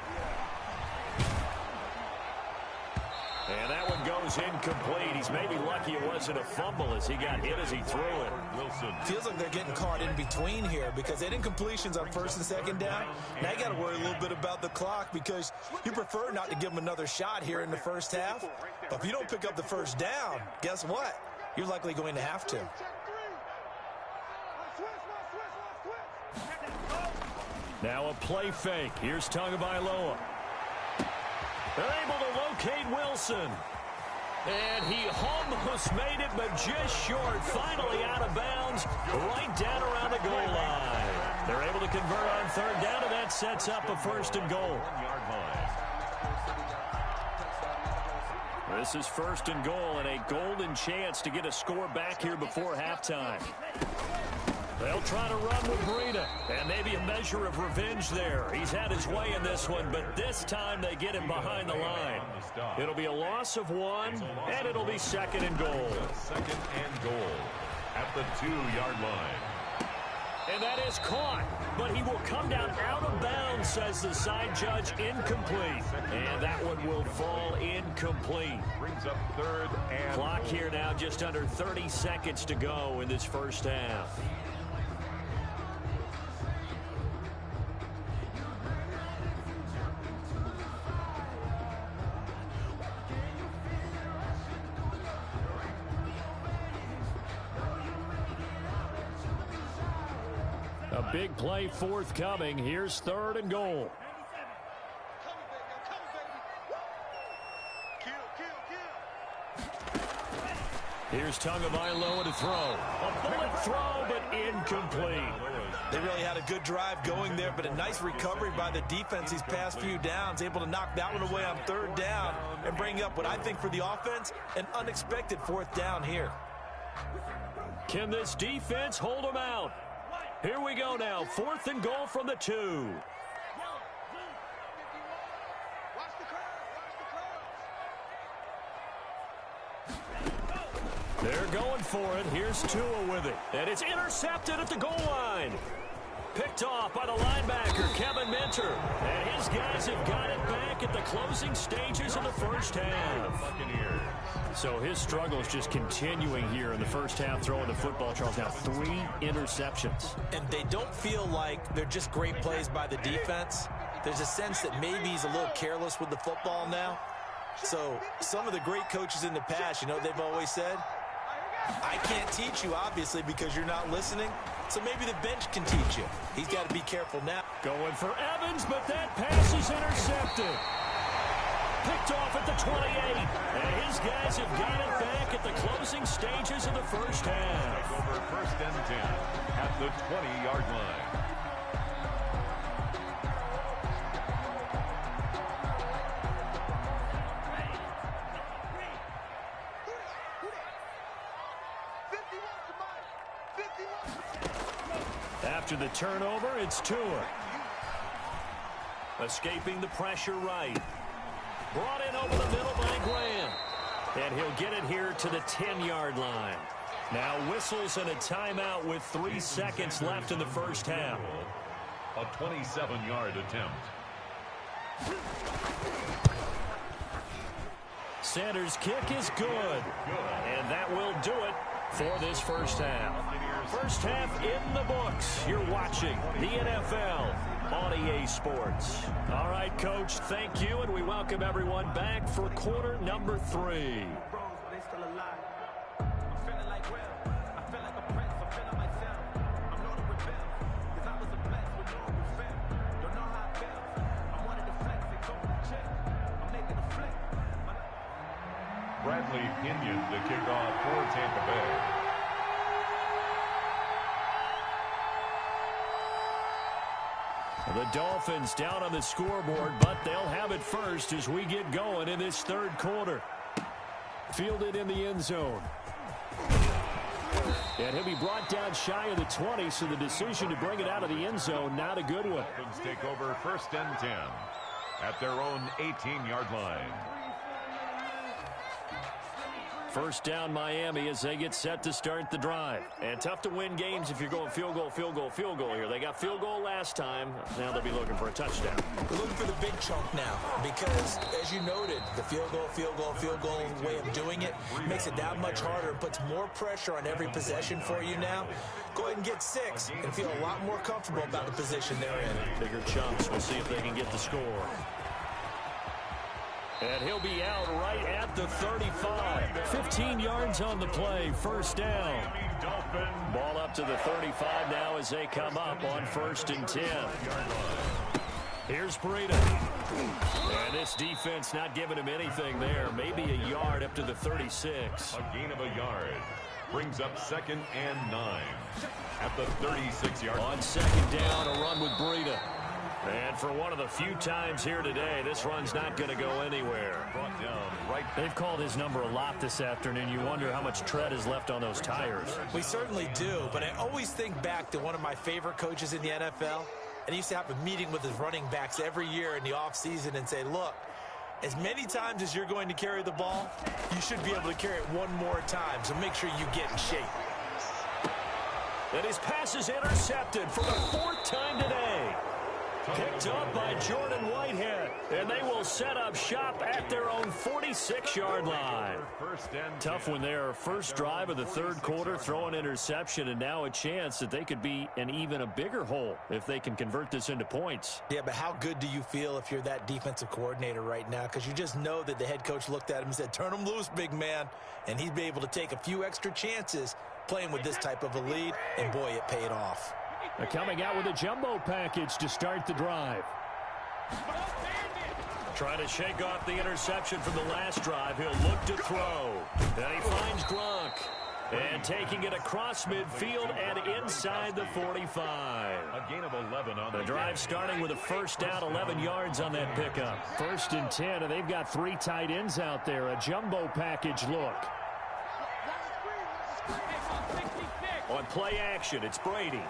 S7: And that one goes incomplete. He's maybe lucky it wasn't a fumble as he got hit as he threw it.
S10: Wilson. Feels like they're getting caught in between here because they did incompletions on 1st and 2nd down. Now you got to worry a little bit about the clock because you prefer not to give them another shot here in the first half. But if you don't pick up the first down, guess what? You're likely going to have to.
S7: Now a play fake. Here's Tagovailoa. They're able to locate Wilson. And he almost made it, but just short. Finally out of bounds, right down around the goal line. They're able to convert on 3rd down, and that sets up a 1st and goal. This is 1st and goal, and a golden chance to get a score back here before halftime. They'll try to run with Breida, and maybe a measure of revenge there. He's had his way in this one, but this time they get him behind the line. It'll be a loss of 1, and it'll be 2nd and goal.
S8: 2nd and goal at the 2-yard line.
S7: And that is caught, but he will come down out of bounds, says the side judge, incomplete. And that one will fall incomplete.
S8: Brings up 3rd and
S7: clock here now, just under 30 seconds to go in this first half. A big play forthcoming. Here's 3rd and goal. Here's Tagovailoa to throw. A bullet throw, but incomplete.
S10: They really had a good drive going there, but a nice recovery by the defense these past few downs, able to knock that one away on 3rd down and bring up what I think for the offense, an unexpected 4th down here.
S7: Can this defense hold them out? Here we go now. 4th and goal from the 2. They're going for it. Here's Tua with it. And it's intercepted at the goal line. Picked off by the linebacker, Kevin Minter. And his guys have got it back at the closing stages of the first half. So his struggles just continuing here in the first half, throwing the football. Charles, now 3 interceptions.
S10: And they don't feel like they're just great plays by the defense. There's a sense that maybe he's a little careless with the football now. So some of the great coaches in the past, you know, they've always said, I can't teach you, obviously, because you're not listening. So maybe the bench can teach you. He's got to be careful now.
S7: Going for Evans, but that pass is intercepted. Picked off at the 28. And his guys have got it back at the closing stages of the first half.
S8: Over 1st and 10 at the 20-yard line.
S7: After the turnover, it's Tua. Escaping the pressure right. Brought in over the middle by Graham. And he'll get it here to the 10-yard line. Now whistles and a timeout with 3 seconds left in the first half.
S8: A 27-yard attempt.
S7: Sanders' kick is good. And that will do it for this first half. First half in the books. You're watching the NFL on EA Sports. All right, Coach, thank you, and we welcome everyone back for quarter number 3.
S8: Bradley Pinion to kick off for Tampa Bay.
S7: The Dolphins down on the scoreboard, but they'll have it first as we get going in this 3rd quarter. Fielded in the end zone. And he'll be brought down shy of the 20, so the decision to bring it out of the end zone, not a good one.
S8: Dolphins take over 1st and 10 at their own 18-yard line.
S7: First down Miami as they get set to start the drive. And tough to win games if you're going field goal, field goal, field goal here. They got field goal last time. Now they'll be looking for a touchdown.
S10: We're looking for the big chunk now because, as you noted, the field goal way of doing it makes it that much harder and puts more pressure on every possession for you now. Go ahead and get 6 and feel a lot more comfortable about the position they're in.
S7: Bigger chunks. We'll see if they can get the score. And he'll be out right at the 35. 15 yards on the play. First down. Ball up to the 35 now as they come up on 1st and 10. Here's Breida. And this defense not giving him anything there. Maybe a yard up to the 36.
S8: A gain of a yard. Brings up 2nd and 9 at the 36-yard line.
S7: On 2nd down, a run with Breida. And for one of the few times here today, this run's not going to go anywhere.
S8: Brought down right.
S7: They've called his number a lot this afternoon. You wonder how much tread is left on those tires.
S10: We certainly do, but I always think back to one of my favorite coaches in the NFL, and he used to have a meeting with his running backs every year in the offseason and say, look, as many times as you're going to carry the ball, you should be able to carry it one more time, so make sure you get in shape.
S7: And his pass is intercepted for the 4th time today. Picked up by Jordan Whitehead, and they will set up shop at their own 46-yard line. Tough when their first drive of the 3rd quarter, throw an interception, and now a chance that they could be in even a bigger hole if they can convert this into points.
S10: Yeah, but how good do you feel if you're that defensive coordinator right now? Because you just know that the head coach looked at him and said, turn him loose, big man. And he'd be able to take a few extra chances playing with this type of a lead, and boy, it paid off.
S7: They're coming out with a jumbo package to start the drive. Trying to shake off the interception from the last drive. He'll look to throw. Then he finds Gronk. And taking it across midfield and inside the 45.
S8: A gain of 11 on
S7: the drive starting with a first down, 11 yards on that pickup. 1st and 10, and they've got 3 tight ends out there. A jumbo package look. On play action, it's Brady.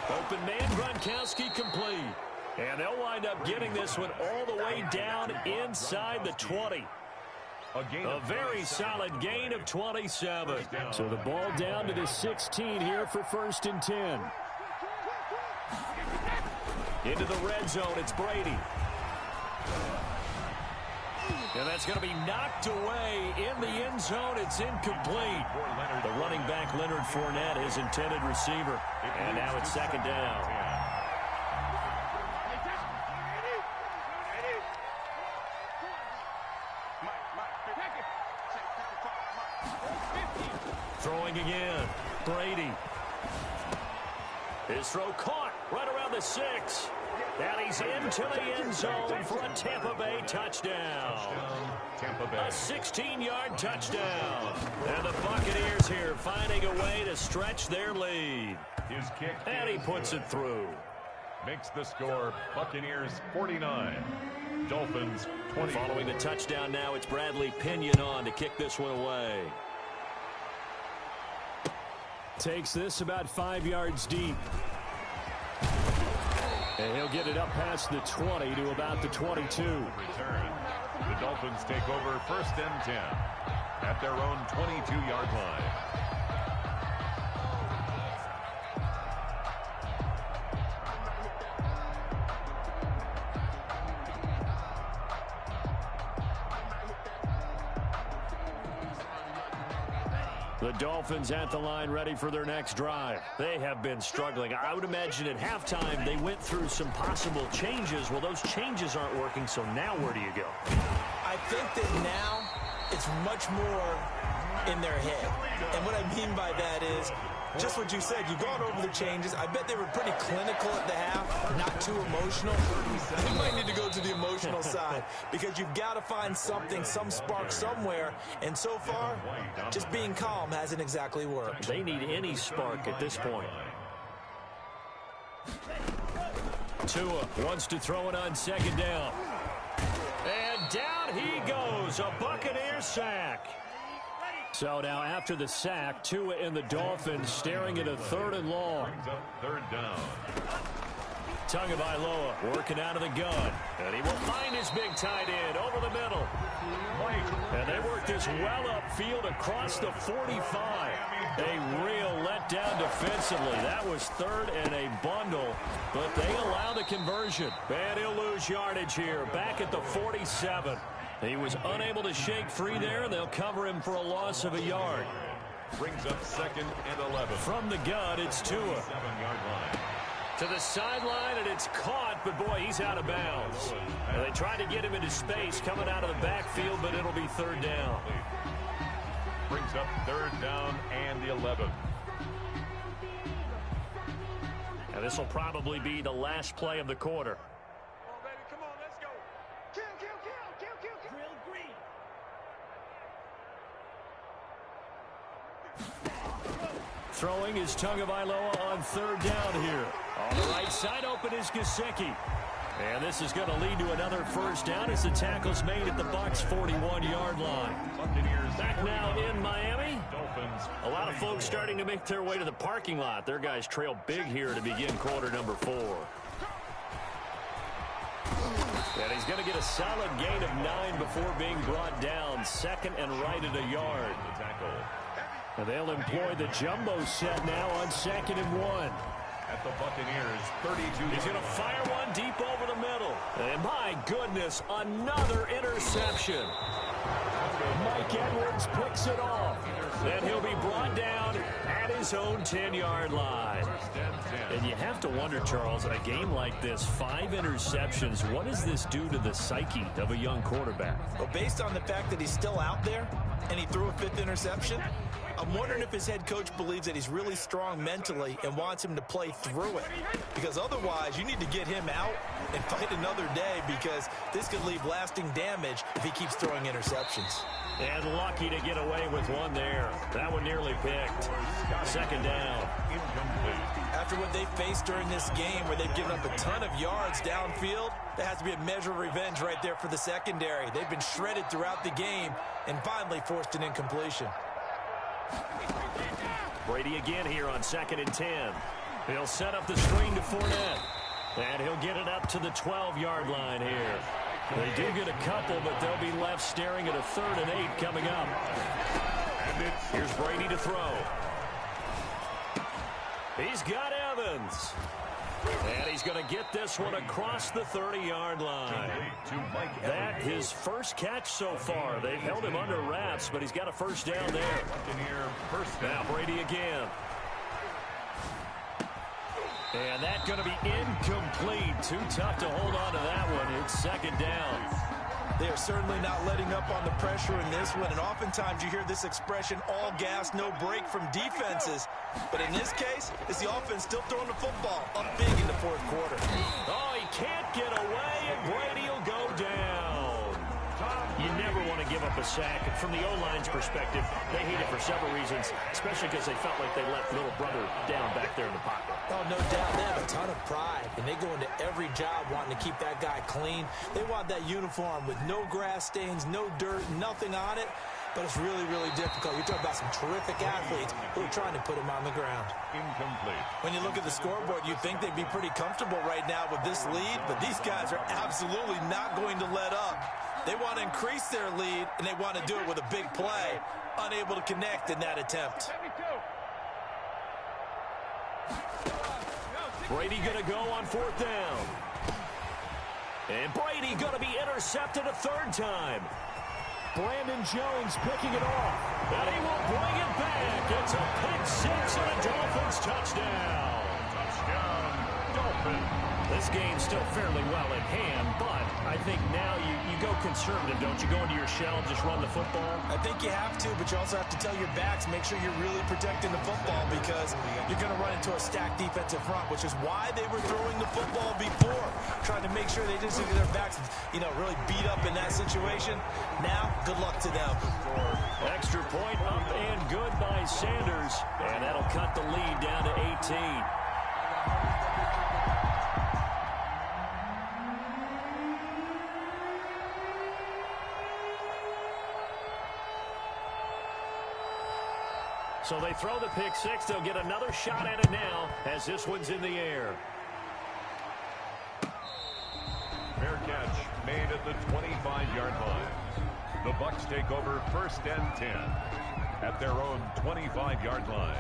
S7: Open man, Gronkowski complete. And they'll wind up getting this one all the way down inside the 20. A very solid gain of 27. So the ball down to the 16 here for 1st and 10. Into the red zone, it's Brady. And that's going to be knocked away in the end zone. It's incomplete. The running back, Leonard Fournette, his intended receiver. And now it's 2nd down. Throwing again. Brady. His throw caught right around the 6. And he's into the end zone for a Tampa Bay touchdown. A 16-yard touchdown. And the Buccaneers here finding a way to stretch their lead.
S8: His kick.
S7: And he puts it through.
S8: Makes the score Buccaneers 49. Dolphins 20.
S7: Following the touchdown now, it's Bradley Pinion on to kick this one away. Takes this about 5 yards deep. And he'll get it up past the 20 to about the 22.
S8: Return. The Dolphins take over 1st and 10 at their own 22-yard line.
S7: The Dolphins at the line ready for their next drive. They have been struggling. I would imagine at halftime they went through some possible changes. Well, those changes aren't working, so now where do you go?
S10: I think that now it's much more in their head. And what I mean by that is just what you said. You've gone over the changes. I bet they were pretty clinical at the half, not too emotional. They might need to go to the emotional side because you've got to find something, some spark somewhere. And so far, just being calm hasn't exactly worked.
S7: They need any spark at this point. Tua wants to throw it on 2nd down. And down he goes. A Buccaneer sack. So now after the sack, Tua and the Dolphins staring at a 3rd and long.
S8: 3rd down.
S7: Tagovailoa working out of the gun. And he will find his big tight end over the middle. And they work this well upfield across the 45. A real letdown defensively. That was 3rd and a bundle, but they allow the conversion. And he'll lose yardage here, back at the 47. He was unable to shake free there, and they'll cover him for a loss of a yard.
S8: Brings up 2nd and 11.
S7: From the gun, it's Tua.
S8: 7-yard line.
S7: To the sideline, and it's caught, but boy, he's out of bounds. And they tried to get him into space coming out of the backfield, but it'll be 3rd down.
S8: Brings up 3rd down and the 11.
S7: And this will probably be the last play of the quarter. Throwing throwing is Tagovailoa on third down here. On the right side open is Gesicki. And this is going to lead to another first down as the tackle's made at the Bucs' 41-yard line. Back now in Miami. A lot of folks starting to make their way to the parking lot. Their guys trail big here to begin quarter number 4. And he's going to get a solid gain of 9 before being brought down. Second and right at a yard. And they'll employ the jumbo set now on 2nd and 1.
S8: At the Buccaneers, 32.
S7: He's going to fire one deep over the middle. And my goodness, another interception. Mike Edwards picks it off. And he'll be brought down at his own 10-yard line. And you have to wonder, Charles, a game like this, 5 interceptions, what does this do to the psyche of a young quarterback?
S10: Well, based on the fact that he's still out there and he threw a 5th interception, I'm wondering if his head coach believes that he's really strong mentally and wants him to play through it. Because otherwise, you need to get him out and fight another day, because this could leave lasting damage if he keeps throwing interceptions.
S7: And lucky to get away with one there. That one nearly picked. 2nd down.
S10: After what they faced during this game, where they've given up a ton of yards downfield, there has to be a measure of revenge right there for the secondary. They've been shredded throughout the game and finally forced an incompletion.
S7: Brady again here on 2nd and 10. He'll set up the screen to Fournette. And he'll get it up to the 12-yard line here. They do get a couple, but they'll be left staring at a 3rd and 8 coming up. And here's Brady to throw. He's got Evans. And he's going to get this one across the 30-yard line. That his first catch so far. They've held him under wraps, but he's got a first down there. Now Brady again. And that's going to be incomplete. Too tough to hold on to that one. It's 2nd down.
S10: They are certainly not letting up on the pressure in this one, and oftentimes you hear this expression, all gas, no break from defenses. But in this case, it's the offense still throwing the football up big in the 4th quarter.
S7: Oh, he can't get away, and Brady will go down. You never want to give up a sack. And from the O-line's perspective, they hate it for several reasons, especially because they felt like they let little brother down back there in the pocket.
S10: Oh, no doubt. They have a ton of pride, and they go into every job wanting to keep that guy clean. They want that uniform with no grass stains, no dirt, nothing on it. But it's really, really difficult. You're talking about some terrific athletes who are trying to put him on the ground.
S8: Incomplete.
S10: When you look at the scoreboard, you'd think they'd be pretty comfortable right now with this lead, but these guys are absolutely not going to let up. They want to increase their lead, and they want to do it with a big play. Unable to connect in that attempt.
S7: Brady going to go on 4th down. And Brady going to be intercepted a 3rd time. Brandon Jones picking it off. And he will bring it back. It's a pick-6 and a Dolphins touchdown.
S8: Touchdown, Dolphins.
S7: This game's still fairly well in hand, but I think now you go conservative, don't you? Go into your shell and just run the football?
S10: I think you have to, but you also have to tell your backs, make sure you're really protecting the football, because you're going to run into a stacked defensive front, which is why they were throwing the football before, trying to make sure they didn't get their backs, really beat up in that situation. Now, good luck to them.
S7: Extra point up and good by Sanders, and that'll cut the lead down to 18. So they throw the pick-6. They'll get another shot at it now as this one's in the air.
S8: Fair catch made at the 25-yard line. The Bucs take over 1st and 10 at their own 25-yard line.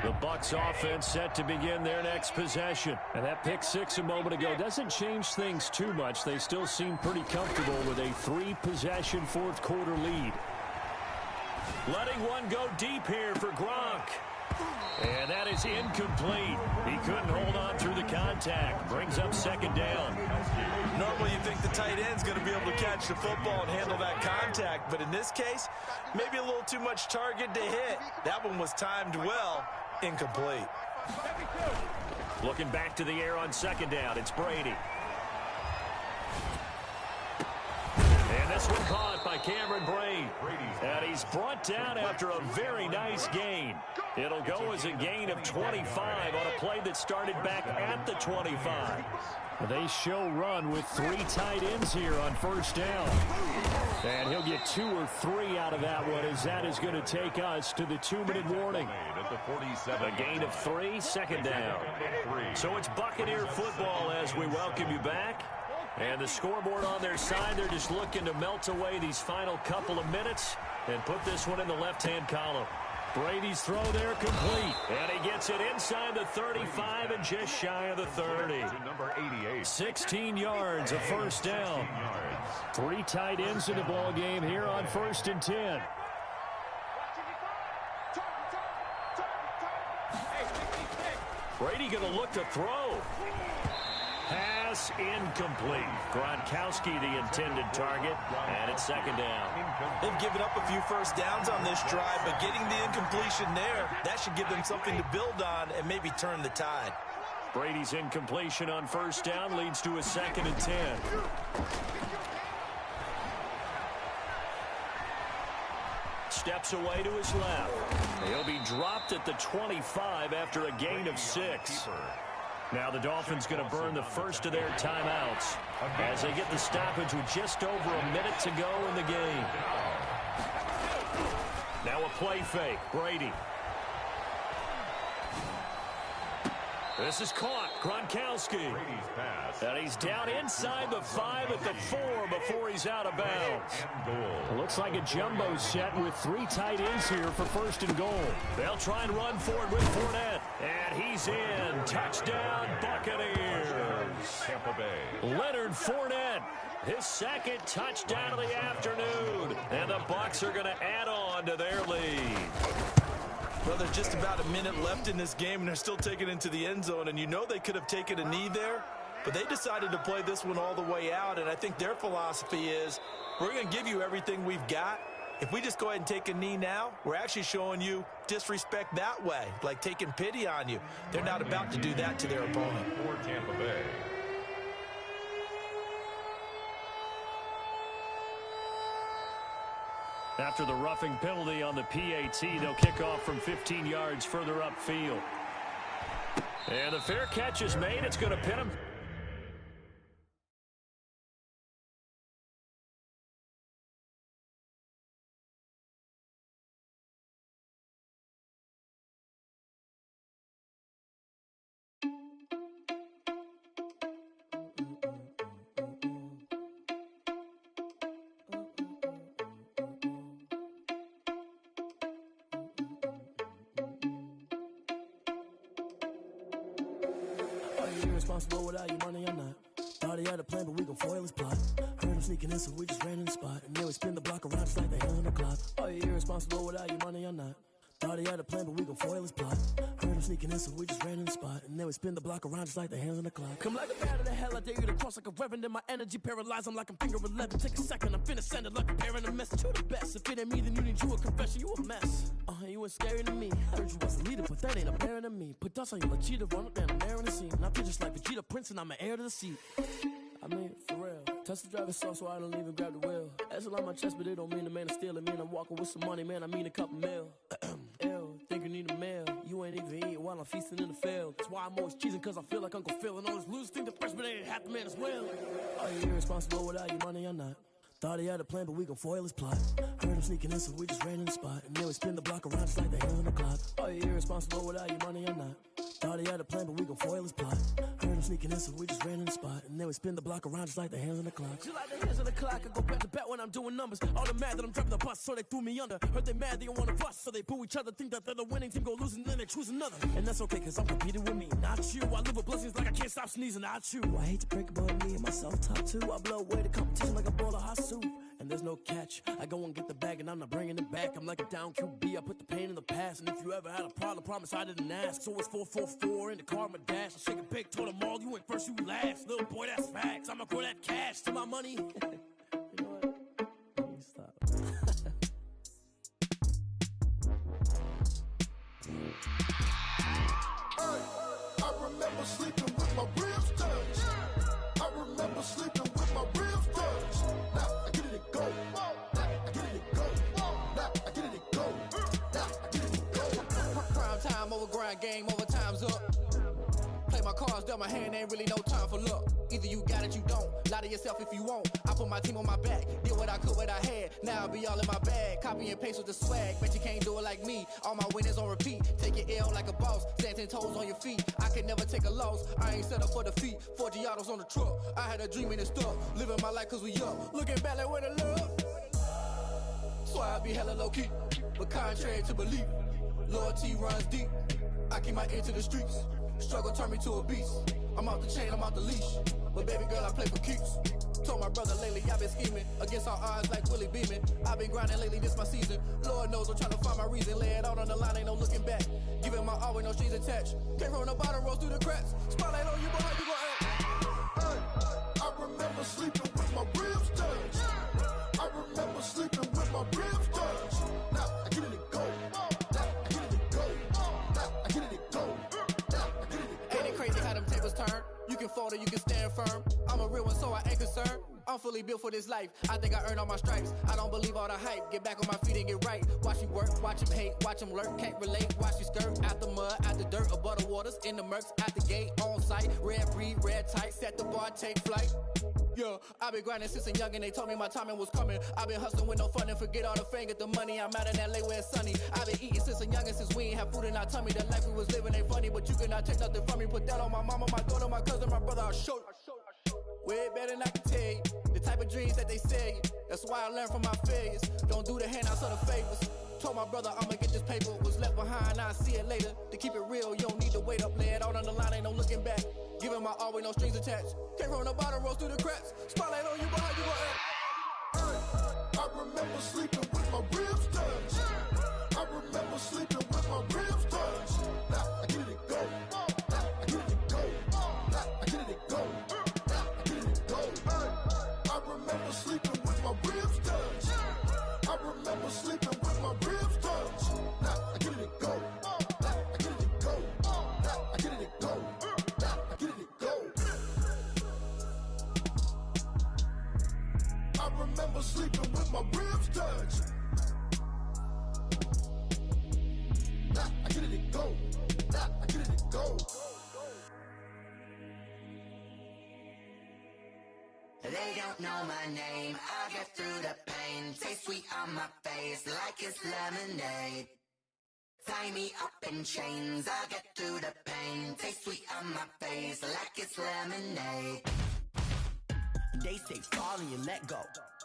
S7: The Bucs offense set to begin their next possession. And that pick-6 a moment ago doesn't change things too much. They still seem pretty comfortable with a 3-possession 4th quarter lead. Letting one go deep here for Gronk. And that is incomplete. He couldn't hold on through the contact. Brings up 2nd down.
S10: Normally you think the tight end's going to be able to catch the football and handle that contact, but in this case, maybe a little too much target to hit. That one was timed well. Incomplete.
S7: Looking back to the air on 2nd down. It's Brady. Cameron Brate. And he's brought down after a very nice gain. It'll go as a gain of 25 on a play that started back at the 25. They show run with 3 tight ends here on first down. And he'll get 2 or 3 out of that one, as that is going to take us to the 2-minute warning. A gain of 3, second down. So it's Buccaneer football as we welcome you back. And the scoreboard on their side, they're just looking to melt away these final couple of minutes and put this one in the left-hand column. Brady's throw there complete. And he gets it inside the 35 and just shy of the 30. 16 yards, a first down. 3 tight ends in the ball game here on 1st and 10. Brady going to look to throw. Pass incomplete. Gronkowski the intended target, and it's second down.
S10: They've given up a few first downs on this drive, but getting the incompletion there, that should give them something to build on and maybe turn the tide.
S7: Brady's incompletion on first down leads to a 2nd and 10. Steps away to his left. He'll be dropped at the 25 after a gain of 6. Now the Dolphins going to burn the first of their timeouts as they get the stoppage with just over a minute to go in the game. Now a play fake. Brady. This is caught. Gronkowski. And he's down inside the 5 at the 4 before he's out of bounds. It looks like a jumbo set with 3 tight ends here for 1st and goal. They'll try and run for it with Fournette. And he's in. Touchdown, Buccaneers. Tampa Bay. Leonard Fournette. His 2nd touchdown of the afternoon. And the Bucs are going to add on to their lead.
S10: Well, there's just about a minute left in this game, and they're still taking it into the end zone. And you know they could have taken a knee there, but they decided to play this one all the way out. And I think their philosophy is, we're going to give you everything we've got. If we just go ahead and take a knee now, we're actually showing you disrespect that way, like taking pity on you. They're not about to do that to their opponent.
S8: For Tampa Bay.
S7: After the roughing penalty on the PAT, they'll kick off from 15 yards further upfield. And the fair catch is made. It's going to pin him.
S3: Irresponsible without your money, I'm not. Thought he had a plan, but we gon' foil his plot. Heard him sneaking in, so we just ran in the spot. And then we spin the block around just like the hand on the clock. Are you irresponsible without your money, I'm not. Thought he had a plan, but we gon' foil his plot. Heard him sneaking in, so we just ran in the spot. And then we spin the block around just like the hands on the clock. Come like a bat of the hell, I dare you to cross like a reverend. In my energy paralyzed, I'm like I'm finger 11. Take a second, I'm finna send it like a parent a message. You the best, if it ain't me, then you need you a confession. You a mess, you ain't scary to me. Heard you was a leader, but that ain't apparent to me. Put dust on you like cheetah, run up down the air in the scene. I feel just like Vegeta Prince, and I'm an heir to the seat. I mean, for real. Touch the driver's soft, so I don't even grab the wheel. That's on my chest, but it don't mean the man is stealing. Man, I'm walking with some money, man, I mean a couple mil. Ew, think you need a meal. You ain't even eating while I'm feasting in the field. That's why I'm always cheesing, cause I feel like Uncle Phil. And all those losers think the freshman ain't half the man as well. Are you irresponsible without your money? I'm not. Thought he had a plan, but we gon' foil his plot. Heard him sneaking in, so we just ran in the spot. And then we spin the block around just like the hands on the clock. Are you irresponsible without your money? I'm not. Thought he had a plan, but we gon' foil his plot. Heard him sneaking in, so we just ran in the spot. And then we spin the block around just like the hands on the clock. Just like the hands on the clock, I go back to back when I'm doing numbers. All the mad that I'm driving the bus, so they threw me under. Heard they mad, they don't wanna bust, so they boo each other. Think that they're the winning team, go losing, then they choose another. And that's okay, cause I'm competing with me, not you. I live with blessings like I can't stop sneezing, not you. I hate to break it, but me and myself top two. I blow away the competition like a bowl of hot soup. And there's no catch. I go and get the bag and I'm not bringing it back. I'm like a down QB. I put the pain in the past. And if you ever had a problem, promise I didn't ask. So it's 444 in the car, my dash. I shake a big, told them all, you ain't first, you last. Little boy, that's facts. I'ma grow that cash to my money. You know what? Let me stop.
S11: I remember sleeping with my ribs touched. I remember sleeping with my ribs touched. Now I get it go.
S12: Tell my hand ain't really no time for luck. Either you got it, you don't. Lie to yourself if you won't. I put my team on my back. Did what I could, what I had. Now I'll be all in my bag. Copy and paste with the swag. Bet you can't do it like me. All my winners on repeat. Take your L like a boss. Stand 10 toes on your feet. I can never take a loss. I ain't set up for defeat. 4 Giottos on the truck. I had a dream and it's stuck. Living my life cause we up. Looking back like where the love. So I be hella low key. But contrary to belief, loyalty runs deep. I keep my ear to the streets. Struggle turned me to a beast. I'm off the chain, I'm off the leash. But baby girl, I play for keeps. Told my brother lately, I've been scheming. Against all odds like Willie Beeman. I've been grinding lately, this my season. Lord knows I'm trying to find my reason. Lay it out on the line, ain't no looking back. Giving my all with no strings attached. Came from the bottom, rose through the cracks. Spotlight on you, but how you gon' act?
S11: Hey, I remember sleeping with my ribs touched. I remember sleeping with my ribs touched. Now I get it to go. Now I get it to go. Now I get it to go. Now I get it to go.
S12: Ain't it crazy how them tables turn? You can fold or you can stand firm. I'm a real one, so I ain't concerned. I'm fully built for this life. I think I earned all my stripes. I don't believe all the hype. Get back on my feet and get right. Watch you work, watch him hate, watch him lurk. Can't relate, watch you skirt. Out the mud, out the dirt, above the waters, in the murks, out the gate, on site. Red breed, red tight, set the bar, take flight. Yeah, I been grinding since a young and they told me my timing was coming. I been hustling with no fun and forget all the fame, get the money. I'm out in LA where it's sunny. I been eating since a young and since we ain't have food in our tummy. The life we was living ain't funny, but you cannot take nothing from me. Put that on my mama, my daughter, my cousin, my brother, I'll show you. Way better than I can tell you. The type of dreams that they sell you. That's why I learned from my failures. Don't do the handouts or the favors. Told my brother I'ma get this paper. Was left behind, I'll see it later. To keep it real, you don't need to wait up. Lay it out on the line, ain't no looking back. Giving my all with no strings attached. Came from the bottom, rose through the cracks. Spotlight on you, but how you gon' act?
S11: Hey, I remember sleeping with my ribs touched. I remember sleeping with my ribs touched. Now I get it to go. Now I get it to go. Now I get it to go. Now I get it to go. Hey, I remember sleeping with my ribs touched. I remember sleeping with my ribs touched. Now I get it to go. Now I get it to go. Now I get it to go. Now I get it to go. I remember sleeping with my ribs touched. Now I get it to go. Now I get it to go.
S1: They don't know my name, I get through the pain. Taste sweet on my face like it's lemonade. Tie me up in chains, I get through the pain. Taste sweet on my face like it's lemonade. They say fall and you let go,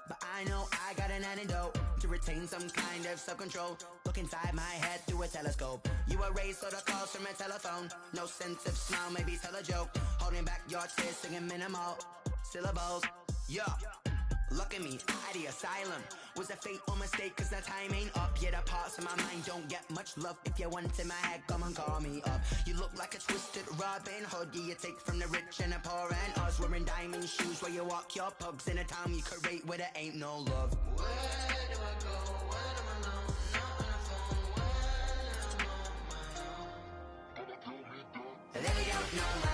S1: but I know I got an antidote to retain some kind of self-control. Look inside my head through a telescope. You erase all the calls from a telephone. No sense of smile, maybe tell a joke. Holding back your tears, singing minimal syllables. Yeah, look at me, out the asylum. Was a fate or mistake, cause the time ain't up. Yeah, the parts of my mind don't get much love. If you want in my head, come and call me up. You look like a twisted Robin Hood. Yeah, you take from the rich and the poor and us. Wearing diamond shoes where you walk your pugs in a town you create where there ain't no love. Where do I go? Where am I known? Not on the phone. Where am I on my own? They don't know my